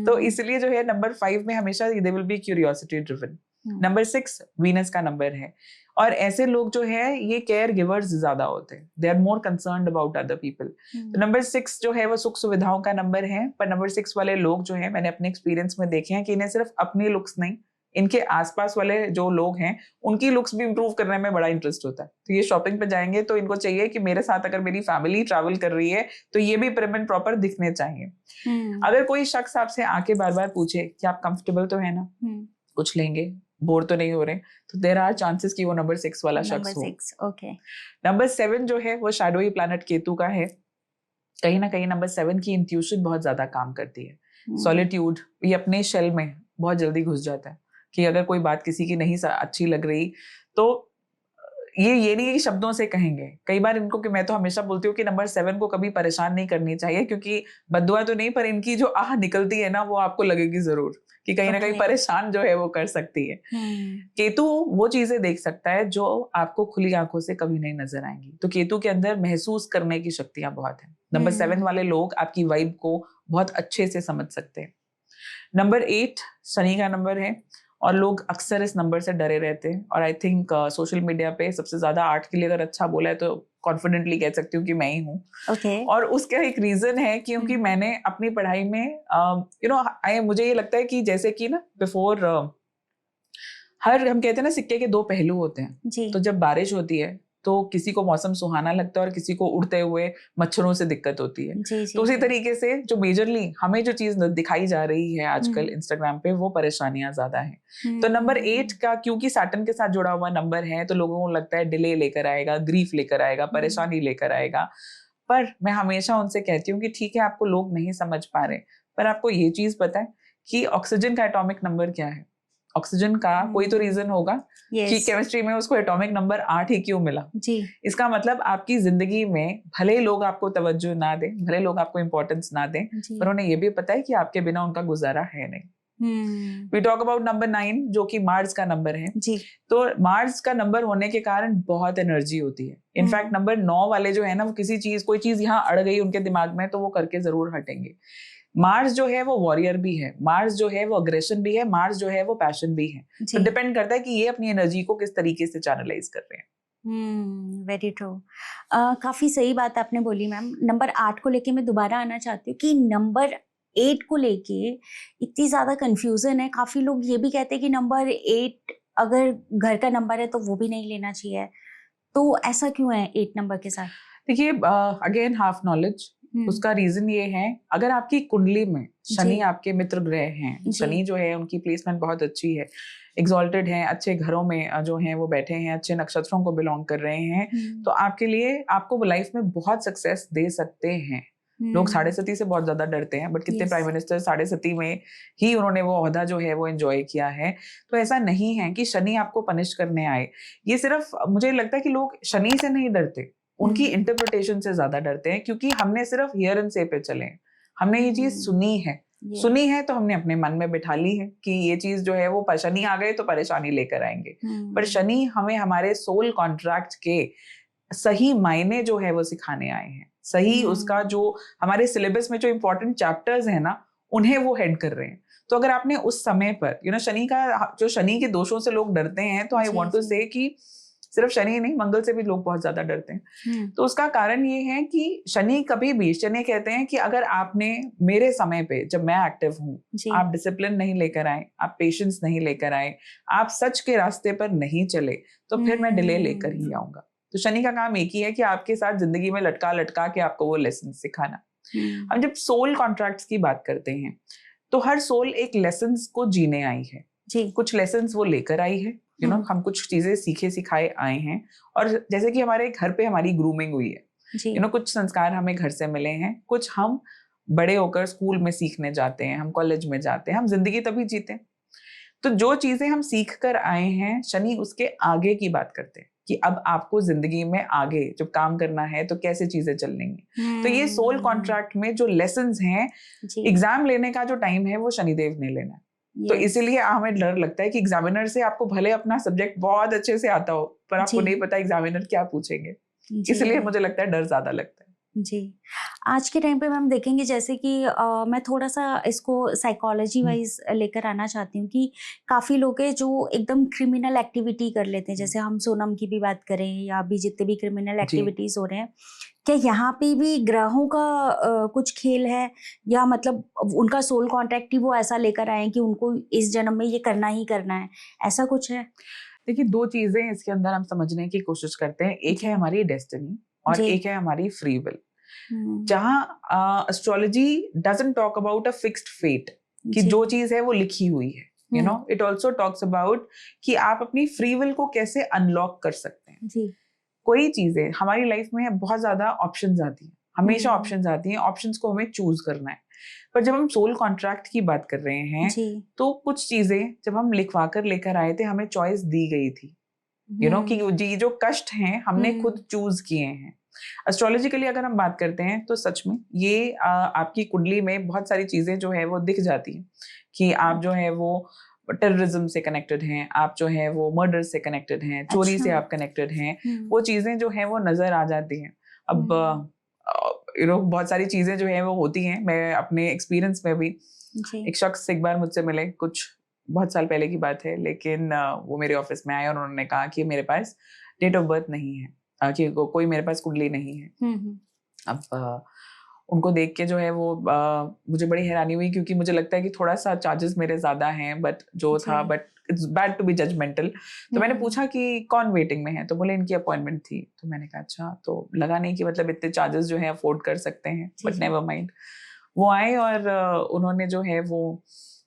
Speaker 1: तो इसलिए जो है नंबर 5 में हमेशा they will be curiosity driven. Number 6 Venus का नंबर है, और ऐसे लोग जो है ये केयर गिवर्स ज्यादा होते हैं, they are more concerned about other people. तो नंबर 6 जो है वो सुख सुविधाओं का नंबर है, पर नंबर 6 वाले लोग जो है मैंने अपने एक्सपीरियंस में देखे हैं कि इन्हें सिर्फ अपनी लुक्स नहीं, इनके आसपास वाले जो लोग हैं उनकी लुक्स भी इंप्रूव करने में बड़ा इंटरेस्ट होता है। तो ये शॉपिंग पे जाएंगे तो इनको चाहिए कि मेरे साथ अगर मेरी फैमिली ट्रैवल कर रही है तो ये भी प्रिम एंड प्रॉपर दिखने चाहिए। अगर कोई शख्स आपसे आके बार बार पूछे कि आप कंफर्टेबल तो है ना, कुछ लेंगे, बोर तो नहीं हो रहे, तो देयर आर चांसेस कि वो नंबर 6 वाला शख्स हो। नंबर 7 जो है वो शैडोई प्लैनेट केतु का है। कहीं ना कहीं नंबर 7 की इंट्यूशन बहुत ज्यादा काम करती है। सॉलिट्यूड, ये अपने शेल में बहुत जल्दी घुस जाता है, कि अगर कोई बात किसी की नहीं अच्छी लग रही तो ये नहीं कि शब्दों से कहेंगे। कई बार इनको, कि मैं तो हमेशा बोलती हूँ कि नंबर 7 को कभी परेशान नहीं करनी चाहिए, क्योंकि बद्दुआ तो नहीं पर इनकी जो आह निकलती है ना वो आपको लगेगी जरूर, कि कहीं ना कहीं परेशान जो है वो कर सकती है। केतु वो चीजें देख सकता है जो आपको खुली आंखों से कभी नहीं नजर आएंगी, तो केतु के अंदर महसूस करने की शक्तियां बहुत है। नंबर 7 वाले लोग आपकी वाइब को बहुत अच्छे से समझ सकते हैं। नंबर 8 शनि का नंबर है, और लोग अक्सर इस नंबर से डरे रहते हैं, और आई थिंक सोशल मीडिया पे सबसे ज्यादा 8 के लिए अगर अच्छा बोला है तो कॉन्फिडेंटली कह सकती हूँ कि मैं ही हूँ। और उसका एक रीजन है क्योंकि मैंने अपनी पढ़ाई में मुझे ये लगता है कि जैसे कि ना बिफोर हर, हम कहते हैं ना सिक्के के दो पहलू होते हैं। तो जब बारिश होती है तो किसी को मौसम सुहाना लगता है और किसी को उड़ते हुए मच्छरों से दिक्कत होती है। तो उसी तरीके से जो मेजरली हमें जो चीज दिखाई जा रही है आजकल इंस्टाग्राम पे, वो परेशानियां ज्यादा हैं। तो नंबर 8 का क्योंकि सैटर्न के साथ जुड़ा हुआ नंबर है, तो लोगों को लगता है डिले लेकर आएगा, ग्रीफ लेकर आएगा, परेशानी लेकर आएगा। पर मैं हमेशा उनसे कहती हूँ कि ठीक है आपको लोग नहीं समझ पा रहे, पर आपको ये चीज पता है कि ऑक्सीजन का एटॉमिक नंबर क्या है? ऑक्सीजन का कोई तो रीजन होगा कि केमिस्ट्री में उसको एटॉमिक नंबर 8 ही क्यों मिला। इसका मतलब आपकी जिंदगी में भले लोग आपको तवज्जो ना दें, भले लोग आपको इंपॉर्टेंस ना दें, पर उन्हें ये भी पता है कि आपके बिना उनका गुजारा है नहीं। वी टॉक अबाउट नंबर 9 जो कि मार्स का नंबर है। तो मार्स का नंबर होने के कारण बहुत एनर्जी होती है। इनफैक्ट नंबर 9 वाले जो है ना, वो कोई चीज यहाँ अड़ गई उनके दिमाग में तो वो करके जरूर हटेंगे। मार्स जो है वो वॉरियर भी है, मार्स जो है वो अग्रेशन भी है, मार्स जो है वो पैशन भी है। तो डिपेंड करता है कि ये अपनी एनर्जी को किस तरीके से चैनलाइज कर रहे हैं।
Speaker 2: Very true. काफी सही बात आपने बोली मैम। नंबर 8 को लेके मैं दोबारा आना चाहती हूँ कि नंबर 8 को लेके इतनी ज्यादा कंफ्यूजन है। काफी लोग ये भी कहते हैं कि नंबर 8 अगर घर का नंबर है तो वो भी नहीं लेना चाहिए, तो ऐसा क्यों है 8 नंबर के साथ?
Speaker 1: देखिए अगेन हाफ नॉलेज, उसका रीजन ये है, अगर आपकी कुंडली में शनि
Speaker 2: जी।
Speaker 1: आपके मित्र ग्रह हैं,
Speaker 2: जी।
Speaker 1: शनि जो है उनकी प्लेसमेंट बहुत अच्छी है, एग्जॉल्टेड हैं, अच्छे घरों में जो हैं वो बैठे हैं, अच्छे नक्षत्रों को बिलोंग कर रहे हैं, तो आपके लिए आपको लाइफ में बहुत सक्सेस दे सकते हैं। लोग साढ़े सती से बहुत ज्यादा डरते हैं, बट कितने
Speaker 2: Yes.
Speaker 1: प्राइम मिनिस्टर साढ़े सती में ही उन्होंने वो ओहदा जो है वो एंजॉय किया है। तो ऐसा नहीं है कि शनि आपको पनिश करने आए। ये सिर्फ मुझे लगता है कि लोग शनि से नहीं डरते, उनकी इंटरप्रिटेशन से ज्यादा डरते हैं, क्योंकि हमने सिर्फ हियर एंड से पे चले हैं, हमने ये चीज सुनी है।
Speaker 2: Yes.
Speaker 1: सुनी है तो हमने अपने मन में बिठा ली है कि ये चीज जो है वो शनि आ गए तो परेशानी लेकर आएंगे। पर शनि हमें हमारे सोल कॉन्ट्रैक्ट के सही मायने जो है वो सिखाने आए हैं, सही उसका जो हमारे सिलेबस में जो इंपॉर्टेंट चैप्टर्स है ना, उन्हें वो हेड कर रहे हैं। तो अगर आपने उस समय पर शनि का जो शनि के दोषों से लोग डरते हैं, तो आई वांट टू से कि सिर्फ शनि नहीं, मंगल से भी लोग बहुत ज्यादा डरते हैं। तो उसका कारण ये है कि शनि कभी भी, शनि कहते हैं कि अगर आपने मेरे समय पे जब मैं एक्टिव हूँ, आप डिसिप्लिन नहीं लेकर आए, आप पेशेंस नहीं लेकर आए, आप सच के रास्ते पर नहीं चले, तो फिर मैं डिले लेकर ही आऊंगा। तो शनि का काम एक ही है कि आपके साथ जिंदगी में लटका लटका के आपको वो लेसन सिखाना। हम जब सोल कॉन्ट्रैक्ट्स की बात करते हैं, तो हर सोल एक लेसन्स को जीने आई है
Speaker 2: जी।
Speaker 1: कुछ लेसन्स वो लेकर आई है, हम कुछ चीजें सीखे सिखाए आए हैं। और जैसे कि हमारे घर पे हमारी ग्रूमिंग हुई है, कुछ संस्कार हमें घर से मिले हैं, कुछ हम बड़े होकर स्कूल में सीखने जाते हैं, हम कॉलेज में जाते हैं, हम जिंदगी तभी जीते हैं। तो जो चीजें हम सीख कर आए हैं, शनि उसके आगे की बात करते हैं कि अब आपको जिंदगी में आगे जब काम करना है तो कैसे चीजें चलेंगी। तो ये सोल कॉन्ट्रैक्ट में जो लेसन्स हैं, एग्जाम लेने का जो टाइम है वो शनिदेव ने लेना है। तो इसीलिए हमें डर लगता है कि एग्जामिनर से आपको भले अपना सब्जेक्ट बहुत अच्छे से आता हो, पर आपको नहीं पता एग्जामिनर क्या पूछेंगे, इसलिए मुझे लगता है डर ज्यादा लगता है।
Speaker 2: जी, आज के टाइम पे मैम देखेंगे जैसे कि मैं थोड़ा सा इसको साइकोलॉजी वाइज लेकर आना चाहती हूँ कि काफ़ी लोग हैं जो एकदम क्रिमिनल एक्टिविटी कर लेते हैं, जैसे हम सोनम की भी बात करें या अभी जितने भी क्रिमिनल एक्टिविटीज़ हो रहे हैं, क्या यहाँ पे भी ग्रहों का कुछ खेल है, या मतलब उनका सोल कॉन्ट्रैक्ट ही वो ऐसा लेकर आए कि उनको इस जन्म में ये करना ही करना है, ऐसा कुछ है?
Speaker 1: देखिए, दो चीजें इसके अंदर हम समझने की कोशिश करते हैं, एक है हमारी डेस्टिनी और एक है हमारी फ्री विल। जहाँ astrology doesn't talk about a fixed fate कि जो चीज है वो लिखी हुई है, इट ऑल्सो टॉक्स अबाउट कि आप अपनी फ्री विल को कैसे अनलॉक कर सकते हैं।
Speaker 2: जी। कोई
Speaker 1: चीजें हमारी लाइफ में बहुत ज्यादा ऑप्शंस आती हैं, हमेशा ऑप्शंस आती हैं, ऑप्शंस को हमें चूज करना है। पर जब हम सोल कॉन्ट्रैक्ट की बात कर रहे हैं, तो कुछ चीजें जब हम लिखवा कर लेकर आए थे, हमें चॉइस दी गई थी, कि जो कष्ट हैं हमने खुद चूज किए हैं। एस्ट्रोलॉजिकली अगर हम बात करते हैं तो सच में ये आपकी कुंडली में बहुत सारी चीजें जो है वो दिख जाती हैं कि आप जो है वो टेररिज्म से कनेक्टेड हैं, आप जो है वो मर्डर से कनेक्टेड हैं, चोरी से आप कनेक्टेड हैं, वो चीजें जो है वो नजर आ जाती हैं। अब बहुत सारी चीजें जो है वो होती हैं। मैं अपने एक्सपीरियंस में भी, एक शख्स एक बार मुझसे मिले, कुछ बहुत साल पहले की बात है, लेकिन वो मेरे ऑफिस में आए और उन्होंने कहा कि मेरे पास डेट ऑफ बर्थ नहीं है, कि कोई मेरे पास कुंडली नहीं है। अब उनको देख के जो है वो मुझे बड़ी हैरानी हुई, क्योंकि मुझे लगता है कि थोड़ा सा चार्जेस मेरे ज्यादा हैं, but it's bad to be judgmental. तो मैंने पूछा कि कौन वेटिंग में है, तो बोले इनकी अपॉइंटमेंट थी। तो मैंने कहा अच्छा, तो लगा नहीं कि मतलब इतने चार्जेस जो है अफोर्ड कर सकते हैं, बट नेवर माइंड। वो आए और उन्होंने जो है वो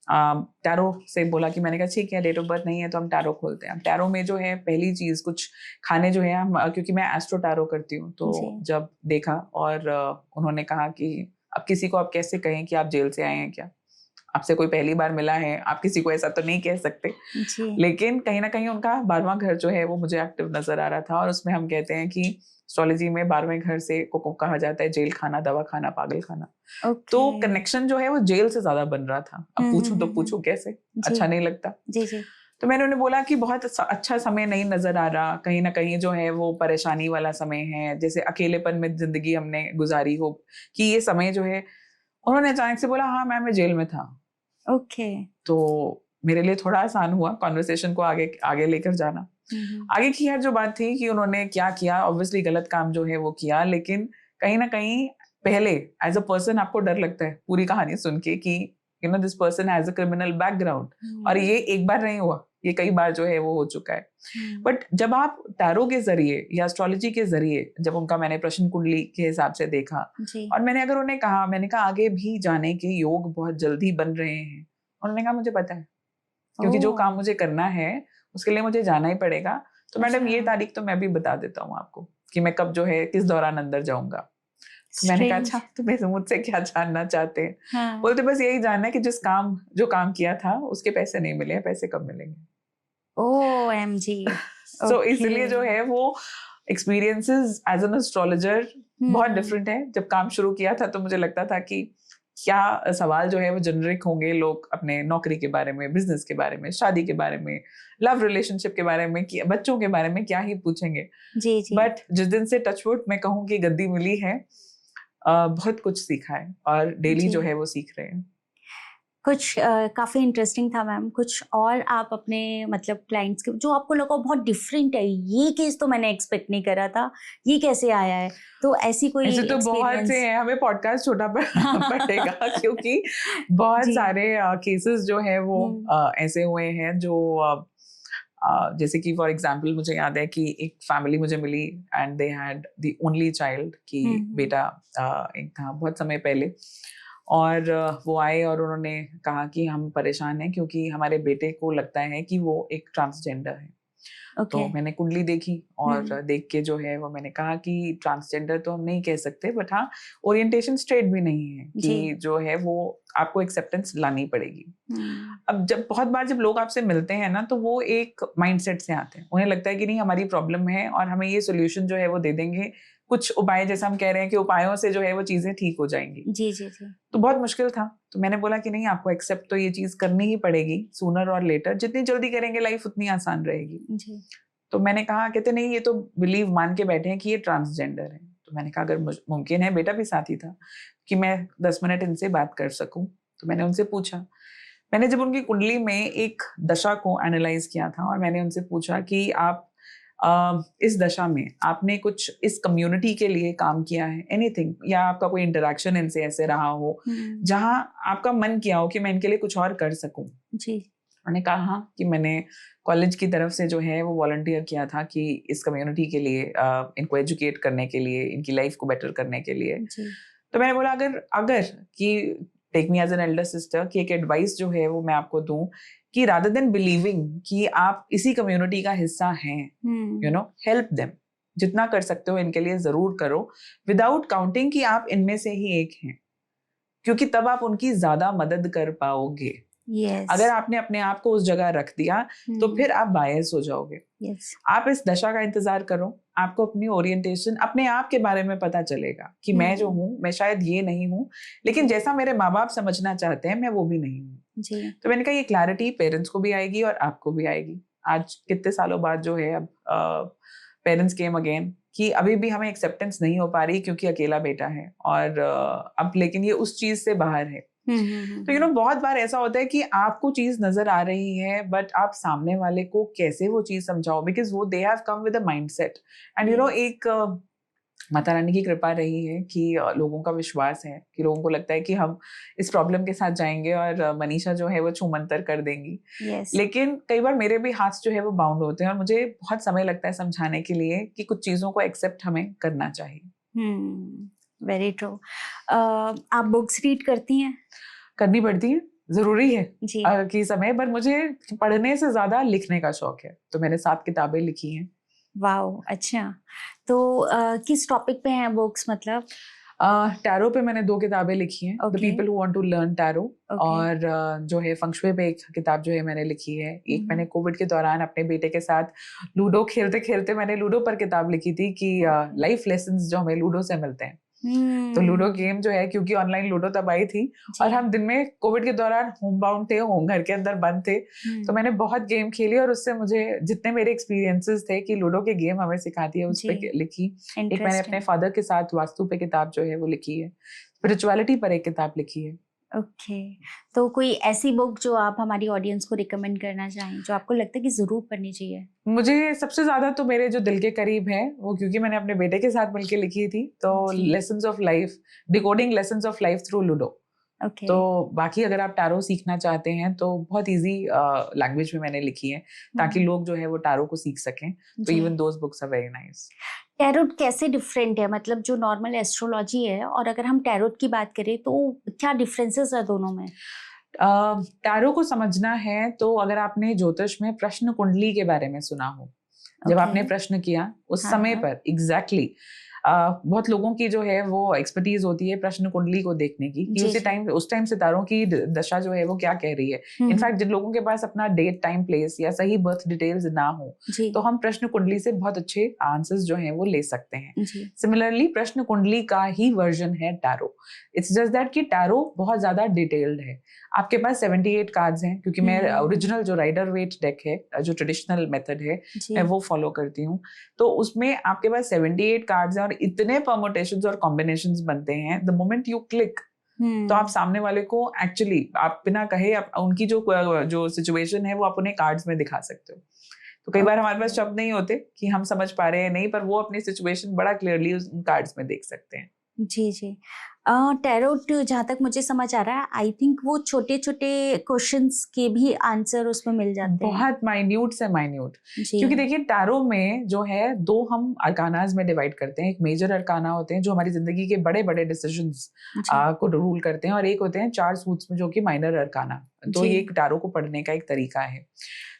Speaker 1: टैरो से बोला कि, मैंने कहा ठीक है, डेट ऑफ बर्थ नहीं है तो हम टैरो खोलते हैं। टैरो में जो है पहली चीज कुछ खाने जो है हम, क्योंकि मैं एस्ट्रो टैरो करती हूँ, तो जब देखा और उन्होंने कहा कि अब किसी को आप कैसे कहें कि आप जेल से आए हैं, क्या आपसे कोई पहली बार मिला है, आप किसी को ऐसा तो नहीं कह सकते। लेकिन कहीं ना कहीं उनका 12वां घर जो है वो मुझे एक्टिव नजर आ रहा था, और उसमें हम कहते हैं कि एस्ट्रोलॉजी में 12वें घर से को कहा जाता है जेल खाना, दवा खाना, पागल खाना। तो कनेक्शन जो है वो जेल से ज्यादा बन रहा था। अब पूछूं तो पूछूं कैसे, अच्छा नहीं लगता। तो मैंने उन्हें बोला कि बहुत अच्छा समय नहीं नजर आ रहा, कहीं ना कहीं जो है वो परेशानी वाला समय है, जैसे अकेलेपन में जिंदगी हमने गुजारी हो, कि ये समय जो है। उन्होंने अचानक से बोला, हाँ मैम मैं जेल में था। तो मेरे लिए थोड़ा आसान हुआ कॉन्वर्सेशन को आगे लेकर जाना। आगे की जो बात थी कि उन्होंने क्या किया, ऑब्वियसली गलत काम जो है वो किया, लेकिन कहीं ना कहीं पहले एज अ पर्सन आपको डर लगता है पूरी कहानी सुन के कि this person has a criminal background, और ये एक बार नहीं हुआ, ये कई बार जो है वो हो चुका है। बट जब आप टैरो के जरिए या एस्ट्रोलॉजी के जरिए जब उनका मैंने प्रश्न कुंडली के हिसाब से देखा और मैंने अगर उन्हें कहा, मैंने कहा आगे भी जाने के योग बहुत जल्दी बन रहे हैं, उन्होंने कहा मुझे पता है, क्योंकि जो काम मुझे करना है उसके लिए मुझे जाना ही पड़ेगा। तो मैडम ये तारीख तो मैं भी बता देता हूँ आपको कि मैं कब जो है किस दौरान अंदर जाऊंगा। तो मैंने कहा अच्छा तुम्हें मुझसे क्या जानना चाहते हैं? हाँ। बोलते बस यही जानना है कि जो काम किया था उसके पैसे नहीं मिले, पैसे कब मिलेंगे?
Speaker 2: OMG।
Speaker 1: So इसलिए जो है वो एक्सपीरियंसेस एज एन एस्ट्रोलॉजर बहुत डिफरेंट है। जब काम शुरू किया था तो मुझे लगता था कि क्या सवाल जो है वो जेनरिक होंगे, लोग अपने नौकरी के बारे में, बिजनेस के बारे में, शादी के बारे में, लव रिलेशनशिप के बारे में, बच्चों के बारे में क्या ही पूछेंगे।
Speaker 2: जी जी।
Speaker 1: बट जिस दिन से टचवुड मैं कहूँ कि गद्दी मिली है, बहुत कुछ सीखा है और डेली जो है वो सीख रहे हैं।
Speaker 2: कुछ काफ़ी इंटरेस्टिंग था मैम। कुछ और आप अपने मतलब क्लाइंट्स के जो आपको लगा बहुत डिफरेंट है, ये केस तो मैंने एक्सपेक्ट नहीं करा था, ये कैसे आया है? तो ऐसी कोई
Speaker 1: ऐसे तो बहुत से हैं, हमें पॉडकास्ट छोटा पड़ेगा क्योंकि बहुत सारे केसेस जो है वो ऐसे हुए हैं जो जैसे कि फॉर एग्जांपल मुझे याद है कि एक फैमिली मुझे मिली and they had the only child कि बेटा एक था बहुत समय पहले, और वो आए और उन्होंने कहा कि हम परेशान हैं क्योंकि हमारे बेटे को लगता है कि वो एक ट्रांसजेंडर है। तो मैंने कुंडली देखी और देख के जो है वो मैंने कहा कि ट्रांसजेंडर तो हम नहीं कह सकते, बट हाँ ओरिएंटेशन स्ट्रेट भी नहीं है कि जो है वो आपको एक्सेप्टेंस लानी पड़ेगी। अब जब बहुत बार जब लोग आपसे मिलते हैं ना तो वो एक माइंडसेट से आते हैं, उन्हें लगता है कि नहीं हमारी प्रॉब्लम है और हमें ये सोल्यूशन जो है वो दे देंगे, कुछ उपाय जैसा हम कह रहे हैं कि उपायों से जो है वो चीजें ठीक हो जाएंगी।
Speaker 2: जी जी जी।
Speaker 1: तो बहुत मुश्किल था। तो मैंने बोला कि नहीं आपको एक्सेप्ट तो ये चीज करनी ही पड़ेगी, सूनर और लेटर, जितनी जल्दी करेंगे लाइफ उतनी आसान रहेगी।
Speaker 2: जी।
Speaker 1: तो मैंने कहा, कहते नहीं ये तो बिलीव मान के बैठे हैं कि ये ट्रांसजेंडर है। तो मैंने कहा अगर मुमकिन है, बेटा भी साथ ही था, कि मैं 10 मिनट इनसे बात कर सकूं। तो मैंने उनसे पूछा, मैंने जब उनकी कुंडली में एक दशा को एनालाइज किया था और मैंने उनसे पूछा कि आप इस दशा में आपने कुछ इस कम्युनिटी के लिए काम किया है, एनीथिंग, या आपका कोई इंटरेक्शन इनसे ऐसे रहा हो जहां आपका मन किया हो कि मैं इनके लिए कुछ और कर सकूं?
Speaker 2: जी।
Speaker 1: उन्होंने कहा हाँ कि मैंने कॉलेज की तरफ से जो है वो वॉलंटियर किया था कि इस कम्युनिटी के लिए इनको एजुकेट करने के लिए, इनकी लाइफ को बेटर करने के लिए। तो मैंने बोला अगर कि take me as an elder sister कि एक एडवाइस जो है वो मैं आपको दूं कि रादर देन बिलीविंग कि आप इसी कम्युनिटी का हिस्सा हैं, यू नो, हेल्प देम, जितना कर सकते हो इनके लिए जरूर करो, विदाउट काउंटिंग कि आप इनमें से ही एक हैं, क्योंकि तब आप उनकी ज्यादा मदद कर पाओगे। अगर आपने अपने आप को उस जगह रख दिया तो फिर आप बायस हो जाओगे। आप इस दशा का इंतजार करो, आपको अपनी ओरिएंटेशन, अपने आप के बारे में पता चलेगा कि मैं जो हूँ, मैं शायद ये नहीं हूँ, लेकिन जैसा मेरे माँ बाप समझना चाहते हैं मैं वो भी नहीं हूँ। तो मैंने कहा ये क्लैरिटी पेरेंट्स को भी आएगी और आपको भी आएगी। आज कितने सालों बाद जो है अब पेरेंट्स केम अगेन कि अभी भी हमें एक्सेप्टेंस नहीं हो पा रही क्योंकि अकेला बेटा है, और अब लेकिन ये उस चीज से बाहर है। तो यू नो बहुत बार ऐसा होता है कि आपको चीज नजर आ रही है बट आप सामने वाले को कैसे वो चीज समझाओ, बिकॉज वो they have come with a mindset. And you know एक माता रानी की कृपा रही है कि लोगों का विश्वास है कि लोगों को लगता है कि हम इस प्रॉब्लम के साथ जाएंगे और मनीषा जो है वो छूमंतर कर देंगी। लेकिन कई बार मेरे भी हाथ जो है वो बाउंड होते हैं और मुझे बहुत समय लगता है समझाने के लिए कि कुछ चीजों को एक्सेप्ट हमें करना चाहिए।
Speaker 2: Very true. आप बुक्स रीड करती हैं? करनी
Speaker 1: पड़ती है, जरूरी है कि समय, पर मुझे पढ़ने से ज्यादा लिखने का शौक है, तो मैंने 7 किताबें लिखी हैं।
Speaker 2: वाओ, अच्छा। तो किस टॉपिक पे हैं बुक्स? मतलब
Speaker 1: टैरो पे मैंने 2 किताबें लिखी हैं, the people who want to learn tarot, और जो है फंक्शुए पे एक किताब जो है मैंने लिखी है। एक मैंने कोविड के दौरान अपने बेटे के साथ लूडो खेलते खेलते मैंने लूडो पर किताब लिखी थी कि लाइफ लेसन्स जो हमें लूडो से मिलते हैं। तो लूडो गेम जो है, क्योंकि ऑनलाइन लूडो तब आई थी और हम दिन में कोविड के दौरान होम बाउंड थे, होम घर के अंदर बंद थे, तो मैंने बहुत गेम खेली और उससे मुझे जितने मेरे एक्सपीरियंसेस थे कि लूडो के गेम हमें सिखाती है उस पर लिखी। एक मैंने अपने फादर के साथ वास्तु पे किताब जो है वो लिखी है, स्पिरिचुअलिटी पर एक किताब लिखी है।
Speaker 2: ओके तो कोई ऐसी बुक जो आप हमारी ऑडियंस को रिकमेंड करना चाहें जो आपको लगता है कि जरूर पढ़नी चाहिए?
Speaker 1: मुझे सबसे ज्यादा तो मेरे जो दिल के करीब है वो, क्योंकि मैंने अपने बेटे के साथ मिलकर लिखी थी, तो lessons of life, decoding lessons of life through ludo,
Speaker 2: okay
Speaker 1: तो बाकी अगर आप टैरो सीखना चाहते हैं तो बहुत इजी लैंग्वेज में मैंने लिखी है ताकि लोग जो है वो टैरो को सीख सकें, तो even those books are very nice.
Speaker 2: Tarot कैसे डिफरेंट है, मतलब जो नॉर्मल एस्ट्रोलॉजी है और अगर हम टैरोट की बात करें तो क्या डिफरेंसेस है दोनों में?
Speaker 1: टैरो को समझना है तो अगर आपने ज्योतिष में प्रश्न कुंडली के बारे में सुना हो, जब
Speaker 2: Okay.
Speaker 1: आपने प्रश्न किया उस
Speaker 2: हाँ,
Speaker 1: समय
Speaker 2: हाँ.
Speaker 1: पर एग्जैक्टली बहुत लोगों की जो है वो एक्सपर्टीज होती है प्रश्न कुंडली को देखने की कि
Speaker 2: जी,
Speaker 1: उस टाइम सितारों की दशा जो है वो क्या कह रही है। इनफैक्ट जिन लोगों के पास अपना डेट टाइम प्लेस या सही बर्थ डिटेल्स ना हो
Speaker 2: जी.
Speaker 1: तो हम प्रश्न कुंडली से बहुत अच्छे आंसर्स जो हैं वो ले सकते हैं।
Speaker 2: जी.
Speaker 1: सिमिलरली प्रश्न कुंडली का ही वर्जन है टैरो। इट्स जस्ट दैट कि टैरो बहुत ज्यादा डिटेल्ड है। आपके पास 78 कार्ड्स हैं, क्योंकि मैं ओरिजिनल जो राइडर वेट डेक है, जो ट्रेडिशनल मेथड है, मैं वो फॉलो करती हूँ। तो उसमें आपके पास 78 कार्ड्स हैं और इतने परमुटेशंस और कॉम्बिनेशंस बनते हैं, द मोमेंट यू क्लिक तो आप सामने वाले को एक्चुअली आप बिना कहे उनकी जो सिचुएशन है वो आप उन्हें कार्ड्स में दिखा सकते हो। तो कई बार हमारे पास शब्द नहीं होते कि हम समझ पा रहे हैं नहीं, पर वो अपनी सिचुएशन बड़ा क्लियरली उस कार्ड्स में देख सकते हैं।
Speaker 2: जी जी। टैरोट जहाँ तक मुझे समझ आ रहा है, आई थिंक वो छोटे छोटे क्वेश्चंस के भी आंसर उसमें मिल जाते हैं।
Speaker 1: बहुत माइन्यूट से माइन्यूट, क्योंकि देखिए टैरो में जो है दो हम अरकानाज में डिवाइड करते हैं। एक मेजर अरकाना होते हैं जो हमारी जिंदगी के बड़े बड़े डिसीजंस को रूल करते हैं, और एक होते हैं 4 सूट्स में जो कि माइनर अरकाना। तो ये टैरो को पढ़ने का एक तरीका है।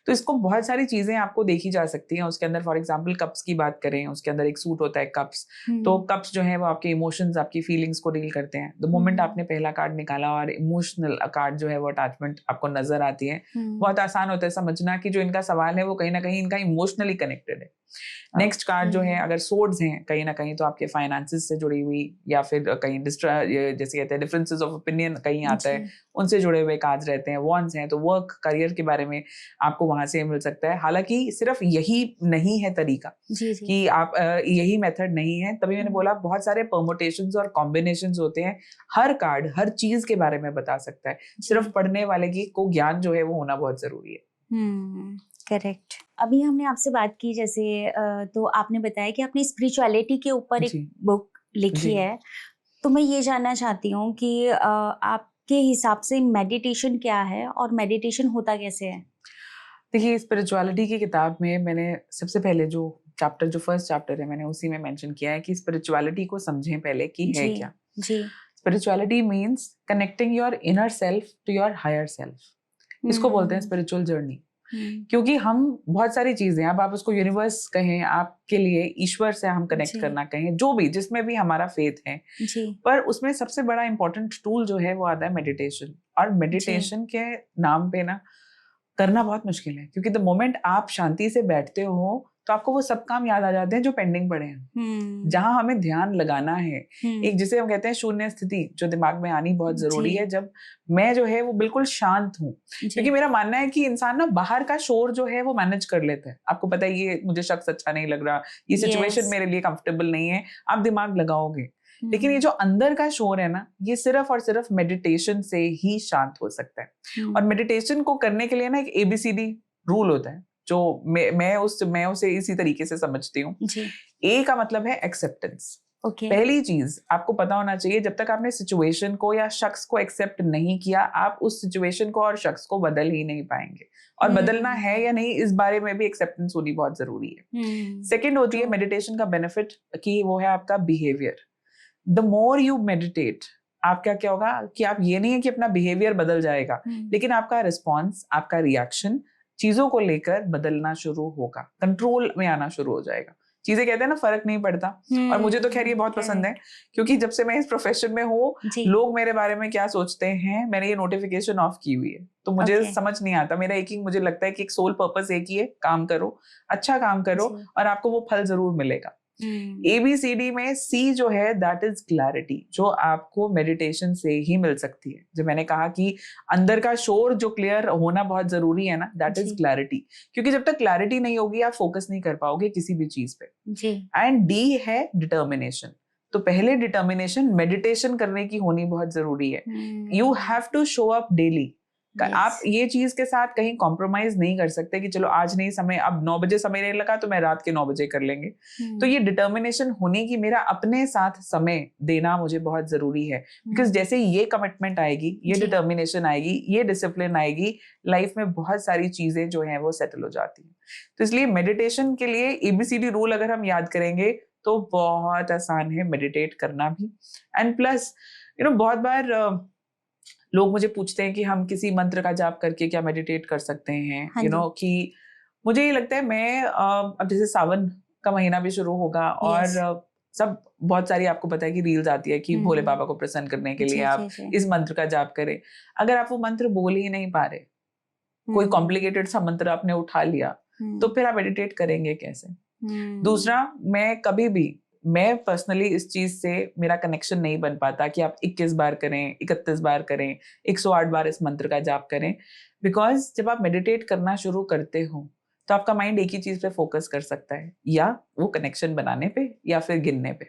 Speaker 1: तो इसको बहुत सारी चीजें आपको देखी जा सकती हैं उसके अंदर। फॉर एग्जांपल कप्स की बात करें, उसके अंदर एक सूट होता है कप्स। तो कप्स जो है वो आपके इमोशंस, आपकी फीलिंग्स को डील करते हैं। द मोमेंट आपने पहला कार्ड निकाला और इमोशनल कार्ड जो है वो अटैचमेंट आपको नजर आती है, बहुत आसान होता है समझना कि जो इनका सवाल है वो कहीं ना कहीं इनका इमोशनली कनेक्टेड है। नेक्स्ट कार्ड जो है, अगर सोर्ड्स हैं कहीं ना कहीं तो आपके फाइनेंसेस से जुड़ी हुई, या फिर कहीं जैसे कहते हैं डिफरेंसेस ऑफ ओपिनियन कहीं आता है, उनसे जुड़े हुए कार्ड्स रहते हैं। वॉन्ड्स हैं तो वर्क करियर के बारे में आपको वहां से मिल सकता है। हालांकि सिर्फ यही नहीं है तरीका कि आप यही मेथड नहीं है, तभी मैंने बोला बहुत सारे परमुटेशंस और कॉम्बिनेशंस होते हैं। हर कार्ड हर चीज के बारे में बता सकता है, सिर्फ पढ़ने वाले की को ज्ञान जो है वो होना बहुत जरूरी है।
Speaker 2: करेक्ट। अभी हमने आपसे बात की जैसे तो आपने बताया कि आपने स्पिरिचुअलिटी के ऊपर एक बुक लिखी है, तो मैं ये जानना चाहती हूँ कि आपके हिसाब से मेडिटेशन क्या है और मेडिटेशन होता कैसे है?
Speaker 1: देखिए स्पिरिचुअलिटी की किताब में मैंने सबसे पहले जो फर्स्ट चैप्टर है, मैंने उसी में मेंशन किया है कि स्पिरिचुअलिटी को समझें पहले कि है क्या। Spirituality means connecting your inner self to your higher self. इसको बोलते हैं स्पिरिचुअल जर्नी। क्योंकि हम बहुत सारी चीजें, अब आप उसको यूनिवर्स कहें, आपके लिए ईश्वर से हम कनेक्ट करना कहें, जो भी जिसमें भी हमारा फेथ है, पर उसमें सबसे बड़ा इंपॉर्टेंट टूल जो है वो आता है मेडिटेशन। और मेडिटेशन के नाम पे ना करना बहुत मुश्किल है, क्योंकि द मोमेंट आप शांति से बैठते हो तो आपको वो सब काम याद आ जाते हैं जो पेंडिंग पड़े हैं। जहां हमें ध्यान लगाना है, एक जिसे हम कहते हैं शून्य स्थिति, जो दिमाग में आनी बहुत जरूरी है। जब मैं जो है वो बिल्कुल शांत हूँ, क्योंकि मेरा मानना है कि इंसान ना बाहर का शोर जो है वो मैनेज कर लेता है। आपको पता है ये मुझे शख्स अच्छा नहीं लग रहा, ये सिचुएशन मेरे लिए कंफर्टेबल नहीं है, आप दिमाग लगाओगे। लेकिन ये जो अंदर का शोर है ना, ये सिर्फ और सिर्फ मेडिटेशन से ही शांत हो सकता है। और मेडिटेशन को करने के लिए ना एक ABCD रूल होता है, जो मैं उसे इसी तरीके से समझती हूँ। ए का मतलब है एक्सेप्टेंस। पहली चीज आपको पता होना चाहिए, जब तक आपने सिचुएशन को या शख्स को एक्सेप्ट नहीं किया, आप उस सिचुएशन को और शख्स को बदल ही नहीं पाएंगे। और बदलना है या नहीं, इस बारे में भी एक्सेप्टेंस होनी बहुत जरूरी है। सेकेंड होती है मेडिटेशन का बेनिफिट, कि वो है आपका behaviour. The more you meditate, आपका क्या होगा कि आप ये नहीं है कि अपना बिहेवियर बदल जाएगा, लेकिन आपका रिस्पॉन्स, आपका रिएक्शन चीजों को लेकर बदलना शुरू होगा, कंट्रोल में आना शुरू हो जाएगा। चीजें कहते हैं ना फर्क नहीं पड़ता। और मुझे तो खैर ये बहुत पसंद है, क्योंकि जब से मैं इस प्रोफेशन में हूँ, लोग मेरे बारे में क्या सोचते हैं, मैंने ये नोटिफिकेशन ऑफ की हुई है, तो मुझे समझ नहीं आता। मेरा मुझे लगता है कि एक सोल पर्पस एक ही है, काम करो, अच्छा काम करो, और आपको वो फल जरूर मिलेगा। ABCD में C जो है दैट इज क्लैरिटी, जो आपको मेडिटेशन से ही मिल सकती है। जब मैंने कहा कि अंदर का शोर जो क्लियर होना बहुत जरूरी है ना, दैट इज क्लैरिटी। क्योंकि जब तक क्लैरिटी नहीं होगी आप फोकस नहीं कर पाओगे किसी भी चीज पे। एंड D है डिटर्मिनेशन। तो पहले डिटर्मिनेशन मेडिटेशन करने की होनी बहुत जरूरी है। You have to show up daily. आप ये चीज के साथ कहीं कॉम्प्रोमाइज नहीं कर सकते कि चलो आज नहीं समय, अब 9 बजे समय नहीं लगा तो मैं रात के 9 बजे कर लेंगे। तो ये डिटर्मिनेशन होने की, मेरा अपने साथ समय देना मुझे बहुत जरूरी है, बिकॉज जैसे ये कमिटमेंट आएगी, ये डिटर्मिनेशन आएगी, ये डिसिप्लिन आएगी, लाइफ में बहुत सारी चीजें जो हैं वो सेटल हो जाती हैं। तो इसलिए मेडिटेशन के लिए ABCD रूल अगर हम याद करेंगे तो बहुत आसान है मेडिटेट करना भी। एंड प्लस बहुत बार लोग मुझे पूछते हैं कि हम किसी मंत्र का जाप करके क्या मेडिटेट कर सकते हैं। कि मुझे ये लगता है, मैं अब जैसे सावन का महीना भी शुरू होगा और सब बहुत सारी आपको पता है कि रील्स आती है कि भोले बाबा को प्रसन्न करने के लिए आप इस मंत्र का जाप करें। अगर आप वो मंत्र बोल ही नहीं पा रहे, कोई कॉम्प्लिकेटेड सा मंत्र आपने उठा लिया, तो फिर आप मेडिटेट करेंगे कैसे? दूसरा, मैं पर्सनली इस चीज से मेरा कनेक्शन नहीं बन पाता कि आप 21 बार करें, 31 बार करें, 108 बार इस मंत्र का जाप करें, बिकॉज जब आप मेडिटेट करना शुरू करते हो तो आपका माइंड एक ही चीज पे फोकस कर सकता है, या वो कनेक्शन बनाने पे या फिर गिनने पे।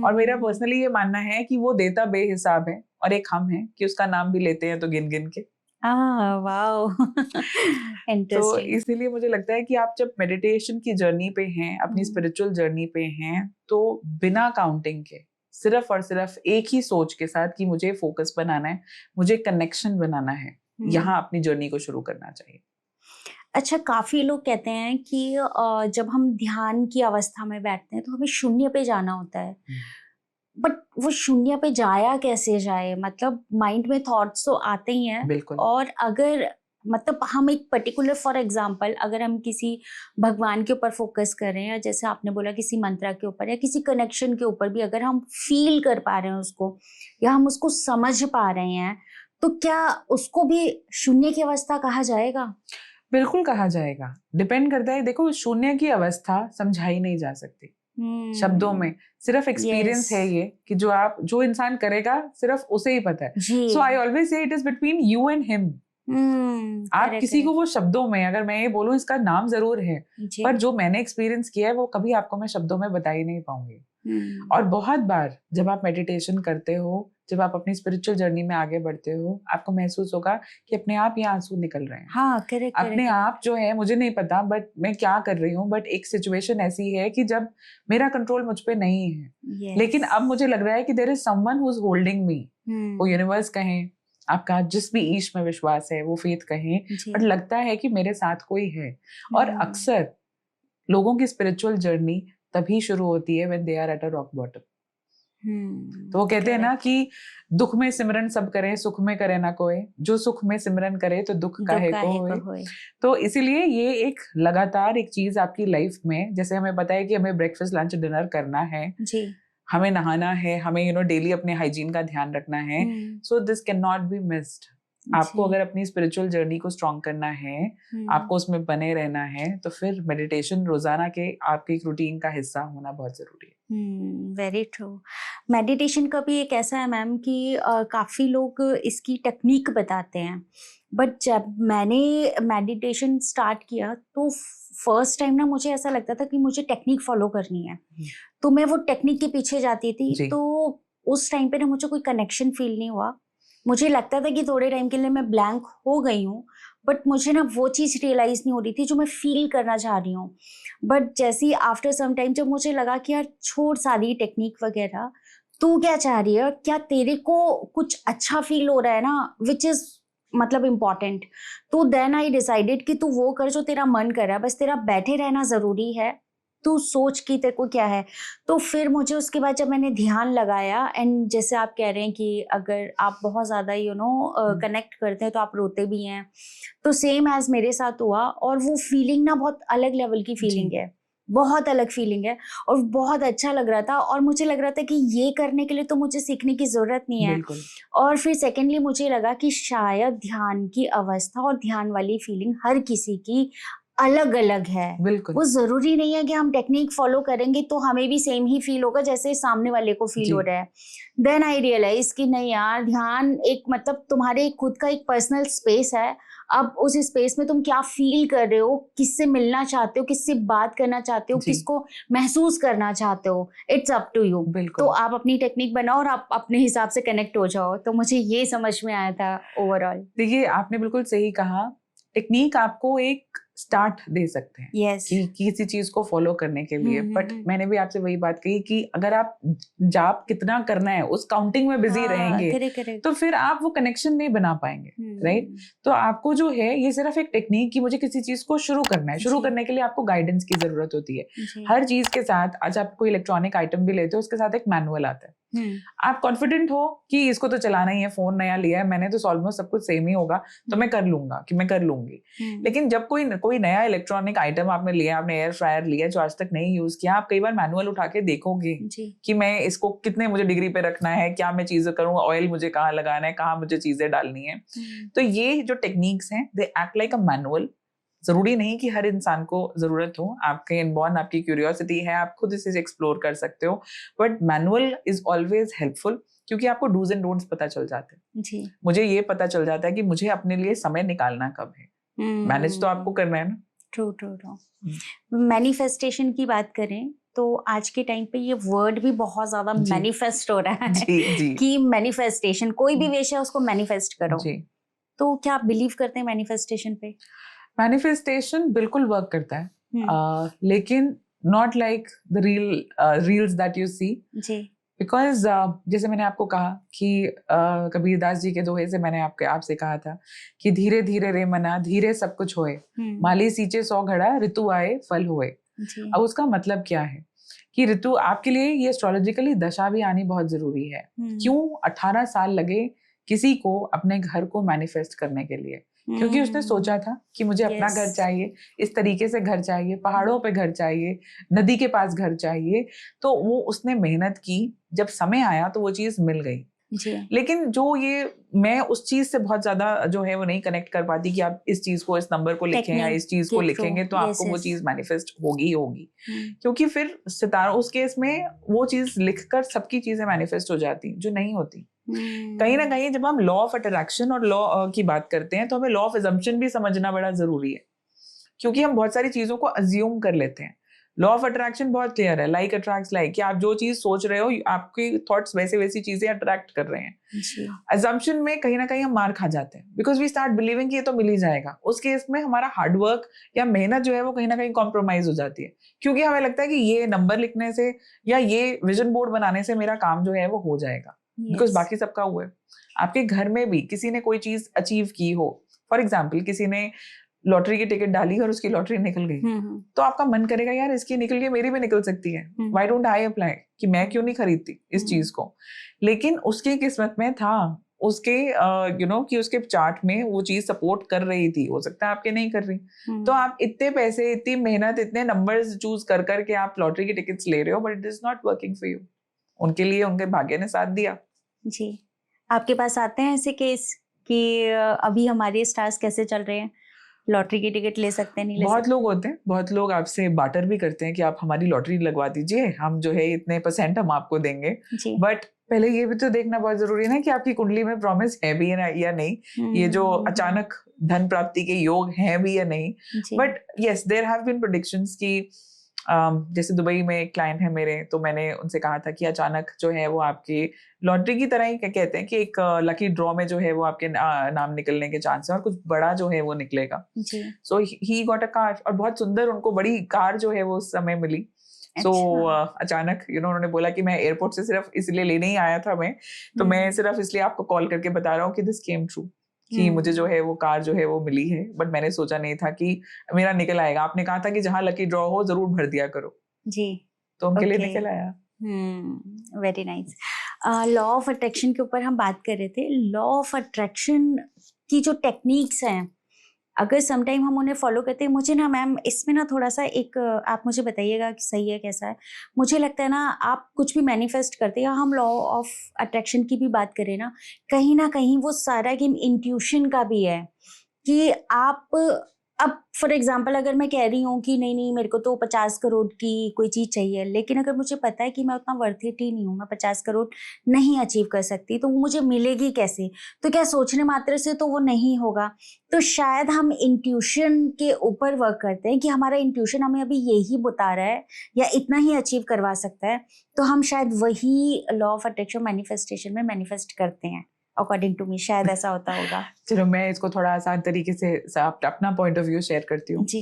Speaker 1: और मेरा पर्सनली ये मानना है कि वो देता बेहिसाब है और एक हम है कि उसका नाम भी लेते हैं तो गिन गिन के।
Speaker 2: वाओ
Speaker 1: तो इसीलिए मुझे लगता है कि आप जब मेडिटेशन की जर्नी पे हैं, अपनी स्पिरिचुअल जर्नी पे हैं, तो बिना काउंटिंग के सिर्फ और सिर्फ एक ही सोच के साथ कि मुझे फोकस बनाना है, मुझे कनेक्शन बनाना है, यहाँ अपनी जर्नी को शुरू करना चाहिए।
Speaker 2: अच्छा, काफी लोग कहते हैं कि जब हम ध्यान की अवस्था में बैठते हैं तो हमें शून्य पे जाना होता है, बट वो शून्य पे जाया कैसे जाए? मतलब माइंड में थॉट्स तो आते ही हैं,
Speaker 1: बिल्कुल।
Speaker 2: और अगर मतलब हम एक पर्टिकुलर, फॉर एग्जांपल अगर हम किसी भगवान के ऊपर फोकस करें, या जैसे आपने बोला किसी मंत्र के ऊपर या किसी कनेक्शन के ऊपर भी अगर हम फील कर पा रहे हैं उसको, या हम उसको समझ पा रहे हैं, तो क्या उसको भी शून्य की अवस्था कहा जाएगा?
Speaker 1: बिल्कुल कहा जाएगा, डिपेंड करता है। देखो, शून्य की अवस्था समझाई नहीं जा सकती शब्दों में, सिर्फ एक्सपीरियंस है ये कि जो इंसान करेगा सिर्फ उसे ही पता है। So I always say it is between you and him. आप किसी को वो शब्दों में, अगर मैं ये बोलूं इसका नाम जरूर है, पर जो मैंने एक्सपीरियंस किया है वो कभी आपको मैं शब्दों में बता ही नहीं पाऊंगी। और बहुत बार जब आप मेडिटेशन करते हो, जब आप अपनी स्पिरिचुअल जर्नी में आगे बढ़ते हो, आपको महसूस होगा कि अपने आप यहाँ आंसू निकल रहे हैं।
Speaker 2: हाँ, करेक्ट,
Speaker 1: अपने आप जो है, मुझे नहीं पता बट मैं क्या कर रही हूँ, बट एक सिचुएशन ऐसी है कि जब मेरा कंट्रोल मुझ पे नहीं है, लेकिन अब मुझे लग रहा है कि there is someone who is holding me. वो यूनिवर्स कहें, आपका जिस भी ईश में विश्वास है, वो फेथ कहें, बट लगता है कि मेरे साथ कोई है। और अक्सर लोगों की स्पिरिचुअल जर्नी तभी शुरू होती है when they are at a rock bottom. तो वो कहते हैं ना कि दुख में सिमरन सब करे, सुख में करे ना कोई, जो सुख में सिमरन करे तो दुख काहे को होए। तो इसीलिए ये एक लगातार एक चीज आपकी लाइफ में, जैसे हमें पता है कि हमें ब्रेकफास्ट लंच डिनर करना है जी, हमें नहाना है, हमें डेली अपने हाइजीन का ध्यान रखना है, so this can not be missed. आपको अगर अपनी स्पिरिचुअल जर्नी को स्ट्रॉन्ग करना है, आपको उसमें बने रहना है, तो फिर मेडिटेशन रोजाना के आपके रूटीन का हिस्सा होना बहुत जरूरी है।
Speaker 2: Very true. मेडिटेशन का भी एक ऐसा है मैम कि काफी लोग इसकी टेक्निक बताते हैं, बट जब मैंने मेडिटेशन स्टार्ट किया तो फर्स्ट टाइम ना मुझे ऐसा लगता था कि मुझे टेक्निक फॉलो करनी है, तो मैं वो टेक्निक के पीछे जाती थी। तो उस टाइम पे ना मुझे कोई कनेक्शन फील नहीं हुआ। मुझे लगता था कि थोड़े टाइम के लिए मैं ब्लैंक हो गई हूँ, बट मुझे ना वो चीज़ रियलाइज नहीं हो रही थी जो मैं फील करना चाह रही हूँ। बट जैसे ही आफ्टर सम टाइम जब मुझे लगा कि यार छोड़ सारी टेक्निक वगैरह, तू क्या चाह रही है, क्या तेरे को कुछ अच्छा फील हो रहा है ना, विच इज मतलब इम्पॉर्टेंट, तो देन आई डिसाइडेड कि तू वो कर जो तेरा मन कर रहा है, बस तेरा बैठे रहना ज़रूरी है, तू सोच कि तेरे को क्या है। तो फिर मुझे उसके बाद जब मैंने ध्यान लगाया, एंड जैसे आप कह रहे हैं कि अगर आप बहुत ज़्यादा कनेक्ट करते हैं तो आप रोते भी हैं, तो सेम एज मेरे साथ हुआ, और वो फीलिंग ना बहुत अलग लेवल की फीलिंग है, बहुत अलग फीलिंग है, और बहुत अच्छा लग रहा था, और मुझे लग रहा था कि ये करने के लिए तो मुझे सीखने की ज़रूरत नहीं है। और फिर सेकेंडली मुझे लगा कि शायद ध्यान की अवस्था और ध्यान वाली फीलिंग हर किसी की अलग अलग है।
Speaker 1: बिल्कुल,
Speaker 2: वो जरूरी नहीं है कि हम टेक्निक फॉलो करेंगे तो हमें भी सेम ही फील होगा जैसे सामने वाले को फील हो रहा है। देन आई रियलाइज कि नहीं यार, ध्यान एक मतलब तुम्हारे खुद का एक पर्सनल स्पेस है, अब उस स्पेस में तुम क्या फील कर रहे हो, किससे मिलना चाहते हो, किससे बात करना चाहते हो,
Speaker 1: जी।
Speaker 2: किसको महसूस करना चाहते हो, इट्स अप टू यू। तो
Speaker 1: बिल्कुल।
Speaker 2: आप अपनी टेक्निक बनाओ और आप अपने हिसाब से कनेक्ट हो जाओ। तो मुझे ये समझ में आया था ओवरऑल।
Speaker 1: देखिए, आपने बिल्कुल सही कहा, टेक्निक आपको एक स्टार्ट दे सकते हैं
Speaker 2: यस।
Speaker 1: कि किसी चीज को फॉलो करने के लिए, बट मैंने भी आपसे वही बात कही कि अगर आप जाप कितना करना है उस काउंटिंग में बिजी रहेंगे
Speaker 2: करेक्ट।
Speaker 1: तो फिर आप वो कनेक्शन नहीं बना पाएंगे, राइट? तो आपको जो है ये सिर्फ एक टेक्निक कि मुझे किसी चीज को शुरू करना है, शुरू
Speaker 2: जी।
Speaker 1: करने के लिए आपको गाइडेंस की जरूरत होती है।
Speaker 2: जी।
Speaker 1: हर चीज के साथ, आज आप कोई इलेक्ट्रॉनिक आइटम भी लेते हो उसके साथ एक मैनुअल आता है। आप कॉन्फिडेंट हो कि इसको तो चलाना ही है, फोन नया लिया है मैंने तो ऑलमोस्ट सब कुछ सेम ही होगा तो मैं कर लूंगा, कि मैं कर लूंगी। लेकिन जब कोई नया इलेक्ट्रॉनिक आइटम आपने लिया, आपने एयर फ्रायर लिया जो आज तक नहीं यूज किया, आप कई बार मैनुअल उठा के देखोगे कि मैं इसको कितने मुझे डिग्री पे रखना है, क्या मैं चीजें करूँ, ऑयल मुझे कहाँ लगाना है, कहाँ मुझे चीजें डालनी है। तो ये जो टेक्निक्स हैं they act like a manual. जरूरी नहीं कि हर इंसान को जरूरत हो, आपके इनबॉर्न आपकी क्यूरियोसिटी है, आप खुद इसे एक्सप्लोर कर सकते हो, but manual is always helpful क्योंकि आपको डूज एंड डोंट्स पता चल जाते हैं।
Speaker 2: जी।
Speaker 1: मुझे ये पता चल जाता है कि मुझे अपने लिए समय निकालना कब है। मैनेज तो आपको करना है ना।
Speaker 2: ट्रू। मैनिफेस्टेशन की बात करें तो आज के टाइम पे ये वर्ड भी बहुत ज्यादा मैनिफेस्ट हो रहा है
Speaker 1: जी।
Speaker 2: कि मैनिफेस्टेशन, कोई भी विश है उसको मैनिफेस्ट करो।
Speaker 1: जी।
Speaker 2: तो क्या आप बिलीव करते हैं मैनिफेस्टेशन पे?
Speaker 1: मैनिफेस्टेशन बिल्कुल वर्क करता है, लेकिन not like the reels that you see.
Speaker 2: जी।
Speaker 1: बिकॉज जैसे मैंने आपको कहा कि कबीर दास जी के दोहे से मैंने आपसे कहा था कि धीरे धीरे रे मना धीरे सब कुछ होए, माली सींचे 100 घड़ा ऋतु आए फल होए। अब उसका मतलब क्या है कि ऋतु आपके लिए ये एस्ट्रोलॉजिकली दशा भी आनी बहुत जरूरी है। क्यों 18 साल लगे किसी को अपने घर को मैनिफेस्ट करने के लिए? क्योंकि उसने सोचा था कि मुझे अपना घर चाहिए, इस तरीके से घर चाहिए, पहाड़ों पे घर चाहिए, नदी के पास घर चाहिए। तो वो उसने मेहनत की, जब समय आया तो वो चीज मिल गई। लेकिन जो ये मैं उस चीज से बहुत ज्यादा जो है वो नहीं कनेक्ट कर पाती कि आप इस चीज को, इस नंबर को लिखें या इस चीज को लिखेंगे तो आपको वो चीज मैनिफेस्ट होगी होगी। क्योंकि फिर सितारों उस केस में वो चीज लिखकर सबकी चीजें मैनिफेस्ट हो जाती जो नहीं होती। कहीं ना कहीं जब हम लॉ ऑफ अट्रैक्शन और लॉ की बात करते हैं तो हमें लॉ ऑफ अजम्पशन भी समझना बड़ा जरूरी है, क्योंकि हम बहुत सारी चीजों को अज्यूम कर लेते हैं। लॉ ऑफ अट्रैक्शन बहुत क्लियर है, लाइक अट्रैक्ट्स लाइक, कि आप जो चीज सोच रहे हो आपके थॉट्स वैसे वैसी चीजें अट्रैक्ट कर रहे हैं। अजम्पशन में कहीं ना कहीं हम मार खा जाते हैं, बिकॉज वी स्टार्ट बिलीविंग कि ये तो मिल ही जाएगा। उस केस में हमारा हार्डवर्क या मेहनत जो है वो कहीं ना कहीं कॉम्प्रोमाइज हो जाती है, क्योंकि हमें लगता है कि ये नंबर लिखने से या ये विजन बोर्ड बनाने से मेरा काम जो है वो हो जाएगा, बिकॉज बाकी सबका हुआ है। आपके घर में भी किसी ने कोई चीज अचीव की हो, फॉर एग्जाम्पल किसी ने लॉटरी की टिकट डाली और उसकी लॉटरी निकल गई, तो आपका मन करेगा यार इसकी निकल गई, मेरी भी निकल सकती है, व्हाई डोंट आई अप्लाई, कि मैं क्यों नहीं खरीदती इस चीज को। लेकिन उसकी किस्मत में था, उसके कि उसके चार्ट में वो चीज सपोर्ट कर रही थी, हो सकता है आपके नहीं कर रही। तो आप इतने पैसे, इतनी मेहनत, इतने नंबर्स चूज कर करके आप लॉटरी की टिकट्स ले रहे हो, but it is not working for you. उनके लिए उनके भाग्य ने साथ दिया।
Speaker 2: जी। आपके पास आते हैं ऐसे केस कि अभी हमारे स्टार्स कैसे चल रहे हैं, लॉटरी की टिकट ले सकते हैं, नहीं ले
Speaker 1: बहुत लोग होते हैं, बहुत लोग आपसे बाटर भी करते हैं कि आप हमारी लॉटरी लगवा दीजिए, हम जो है इतने % हम आपको देंगे। बट पहले ये भी तो देखना बहुत जरूरी है ना कि आपकी कुंडली में प्रॉमिस है भी या नहीं, ये जो अचानक धन प्राप्ति के योग हैं भी या नहीं। But yes, there have been predictions की जैसे दुबई में एक क्लाइंट है मेरे, तो मैंने उनसे कहा था कि अचानक जो है वो आपकी लॉटरी की तरह ही कहते हैं कि एक लकी ड्रॉ में जो है वो आपके नाम निकलने के चांस है और कुछ बड़ा जो है वो निकलेगा। सो ही गॉट अ कार, और बहुत सुंदर उनको बड़ी कार जो है वो उस समय मिली। सो अचानक उन्होंने बोला कि मैं एयरपोर्ट से सिर्फ इसलिए लेने ही आया था, तो मैं सिर्फ इसलिए आपको कॉल करके बता रहा हूँ कि दिस केम ट्रू, कि मुझे जो है वो कार जो है वो मिली है, बट मैंने सोचा नहीं था कि मेरा निकल आएगा। आपने कहा था कि जहाँ लकी ड्रॉ हो जरूर भर दिया करो जी, तो उनके लिए निकल आया।
Speaker 2: Very nice. Law of attraction के ऊपर हम बात कर रहे थे। लॉ ऑफ अट्रैक्शन की जो टेक्निक्स हैं, अगर समटाइम हम उन्हें फॉलो करते हैं, मुझे ना मैम इसमें ना थोड़ा सा एक आप मुझे बताइएगा कि सही है कैसा है। मुझे लगता है ना आप कुछ भी मैनिफेस्ट करते हैं, हम लॉ ऑफ अट्रैक्शन की भी बात करें ना कहीं वो सारा गेम इंट्यूशन का भी है कि आप अब फॉर एग्जाम्पल अगर मैं कह रही हूँ कि नहीं नहीं मेरे को तो 50 करोड़ की कोई चीज चाहिए, लेकिन अगर मुझे पता है कि मैं उतना वर्थ इट ही नहीं हूँ, मैं 50 करोड़ नहीं अचीव कर सकती, तो वो मुझे मिलेगी कैसे? तो क्या सोचने मात्र से तो वो नहीं होगा? तो शायद हम इंट्यूशन के ऊपर वर्क करते हैं कि हमारा इंट्यूशन हमें अभी यही बता रहा है या इतना ही अचीव करवा सकता है, तो हम शायद वही लॉ ऑफ अट्रैक्शन मैनिफेस्टेशन में मैनिफेस्ट करते हैं। अकॉर्डिंग टू मी शायद ऐसा होता होगा।
Speaker 1: चलो मैं इसको थोड़ा आसान तरीके से अपना पॉइंट ऑफ व्यू शेयर करती हूँ।
Speaker 2: जी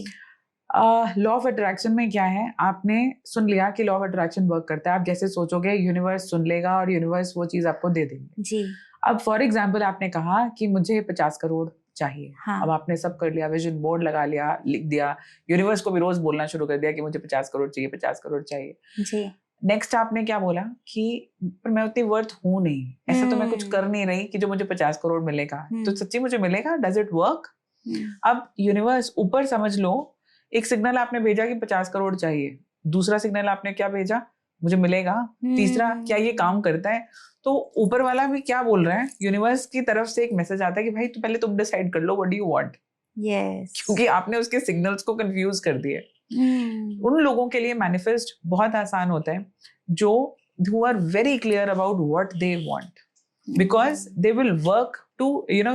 Speaker 1: लॉ ऑफ अट्रैक्शन में क्या है, आपने सुन लिया कि लॉ ऑफ अट्रैक्शन वर्क करता है, आप जैसे सोचोगे यूनिवर्स सुन लेगा और यूनिवर्स वो चीज आपको दे देंगे।
Speaker 2: जी
Speaker 1: अब फॉर एग्जाम्पल आपने कहा कि मुझे 50 करोड़ चाहिए।
Speaker 2: हाँ।
Speaker 1: अब आपने सब कर लिया, विजन बोर्ड लगा लिया, लिख दिया, यूनिवर्स को भी रोज बोलना शुरू कर दिया कि मुझे 50 करोड़ चाहिए, 50 करोड़ चाहिए।
Speaker 2: जी
Speaker 1: नेक्स्ट आपने क्या बोला कि पर मैं उतनी वर्थ हूं नहीं, ऐसा तो मैं कुछ कर नहीं रही कि जो मुझे 50 करोड़ मिलेगा, तो सच्ची मुझे मिलेगा, डज इट वर्क? अब यूनिवर्स ऊपर समझ लो, एक सिग्नल आपने भेजा कि 50 करोड़ चाहिए, दूसरा सिग्नल आपने क्या भेजा, मुझे मिलेगा, तीसरा क्या ये काम करता है? तो ऊपर वाला भी क्या बोल रहा है, यूनिवर्स की तरफ से एक मैसेज आता है कि भाई तो पहले तुम डिसाइड कर लो व्हाट डू यू वांट, क्योंकि आपने उसके सिग्नल्स को कंफ्यूज कर दिए। उन लोगों के लिए मैनिफेस्ट बहुत आसान होता है जो who are very clear about what they want, because they will work to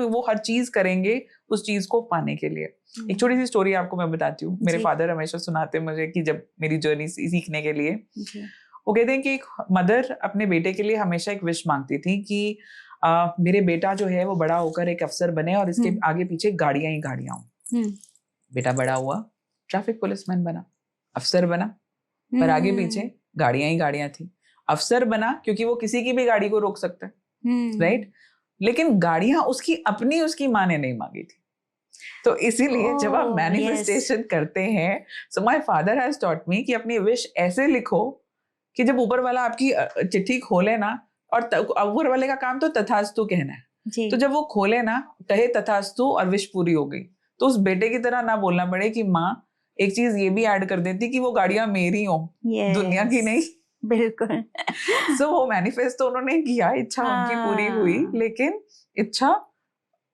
Speaker 1: वो हर चीज करेंगे उस चीज को पाने के लिए। एक छोटी सी स्टोरी आपको मैं बताती हूँ। मेरे फादर हमेशा सुनाते मुझे कि जब मेरी जर्नी सीखने के लिए, वो कहते हैं कि एक मदर अपने बेटे के लिए हमेशा एक विश मांगती थी कि मेरे बेटा जो है वो बड़ा होकर एक अफसर बने और इसके आगे पीछे गाड़ियां ही गाड़ियां हों। बेटा बड़ा हुआ, ट्रैफिक पुलिसमैन बना, अफसर बना, पर आगे पीछे गाड़ियां ही गाड़ियां थी। अफसर बना क्योंकि वो किसी की भी गाड़ी को रोक सकता है, राइट? लेकिन गाड़ियां उसकी माँ ने नहीं मांगी थी। तो इसीलिए जब आप मैनिफेस्टेशन करते हैं, so my father has taught me कि अपनी विश ऐसे लिखो कि जब ऊपर वाला आपकी चिट्ठी खोले ना, और ऊपर वाले का काम तो तथास्तु कहना है, तो जब वो खोले ना, कहे तथास्तु और विश पूरी हो गई, तो उस बेटे की तरह ना बोलना पड़े कि माँ एक चीज ये भी ऐड कर देती कि वो गाड़ियां मेरी हो, दुनिया की नहीं।
Speaker 2: बिल्कुल।
Speaker 1: सो वो मैनिफेस्ट तो उन्होंने किया, इच्छा उनकी पूरी हुई, लेकिन इच्छा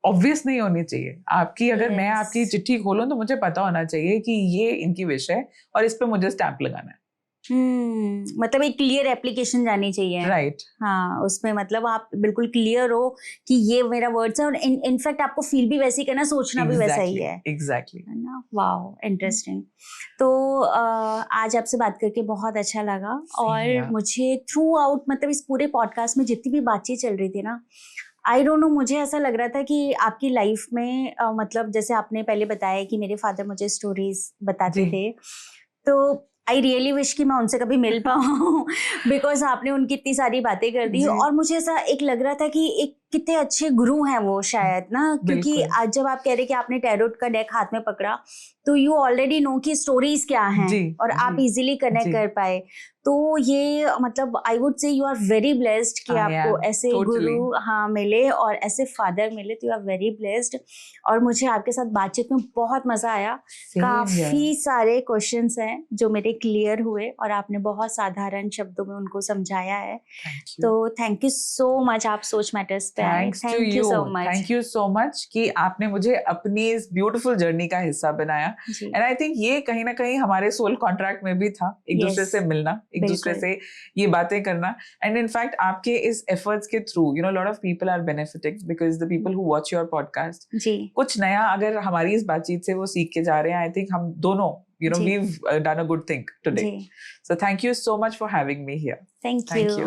Speaker 1: ऑब्वियस नहीं होनी चाहिए आपकी। अगर मैं आपकी चिट्ठी खोलूं तो मुझे पता होना चाहिए कि ये इनकी विश है और इस पे मुझे स्टैंप लगाना है।
Speaker 2: मतलब एक क्लियर एप्लीकेशन जानी चाहिए,
Speaker 1: राइट?
Speaker 2: हाँ, उसमें मतलब आप बिल्कुल क्लियर हो कि ये मेरा वर्ड्स है, और इनफैक्ट आपको फील भी वैसे ही करना, सोचना भी वैसा ही है।
Speaker 1: एग्जैक्टली
Speaker 2: है ना? Wow, interesting. तो आज आपसे बात करके बहुत अच्छा लगा, और मुझे थ्रू आउट मतलब इस पूरे पॉडकास्ट में जितनी भी बातचीत चल रही थी ना, आई डोंट नो, मुझे ऐसा लग रहा था कि आपकी लाइफ में मतलब जैसे आपने पहले बताया कि मेरे फादर मुझे स्टोरीज बताते थे, तो आई रियली विश कि मैं उनसे कभी मिल पाऊँ बिकॉज आपने उनकी इतनी सारी बातें कर दी, और मुझे ऐसा एक लग रहा था कि एक कितने अच्छे गुरु हैं वो शायद ना, क्योंकि आज जब आप कह रहे कि आपने टैरोट का डेक हाथ में पकड़ा, तो यू ऑलरेडी नो कि स्टोरीज क्या हैं, और आप इजीली कनेक्ट कर पाए। तो ये मतलब I would say you are very blessed कि आपको ऐसे गुरु मिले और ऐसे फादर मिले, तो यू आर वेरी ब्लेस्ड। और मुझे आपके साथ बातचीत में बहुत मजा आया। काफी सारे क्वेश्चंस हैं जो मेरे क्लियर हुए, और आपने बहुत साधारण शब्दों में उनको समझाया है। तो थैंक यू सो मच, आप सोच मैटर्स पे आए। Thank you so much.
Speaker 1: Thank you so much कि आपने मुझे अपनी इस ब्यूटीफुल जर्नी का हिस्सा बनाया। एंड आई थिंक ये कहीं ना कहीं हमारे सोल कॉन्ट्रैक्ट में भी था, एक दूसरे से मिलना, एक दूसरे से ये बातें करना। एंड इनफैक्ट आपके इस एफर्ट्स के through lot of people are benefiting because the people who watch your podcast, कुछ नया अगर हमारी इस बातचीत से वो सीख के जा रहे हैं, आई थिंक हम दोनों we've done a good thing today. So thank you so much for having me here.
Speaker 2: Thank you.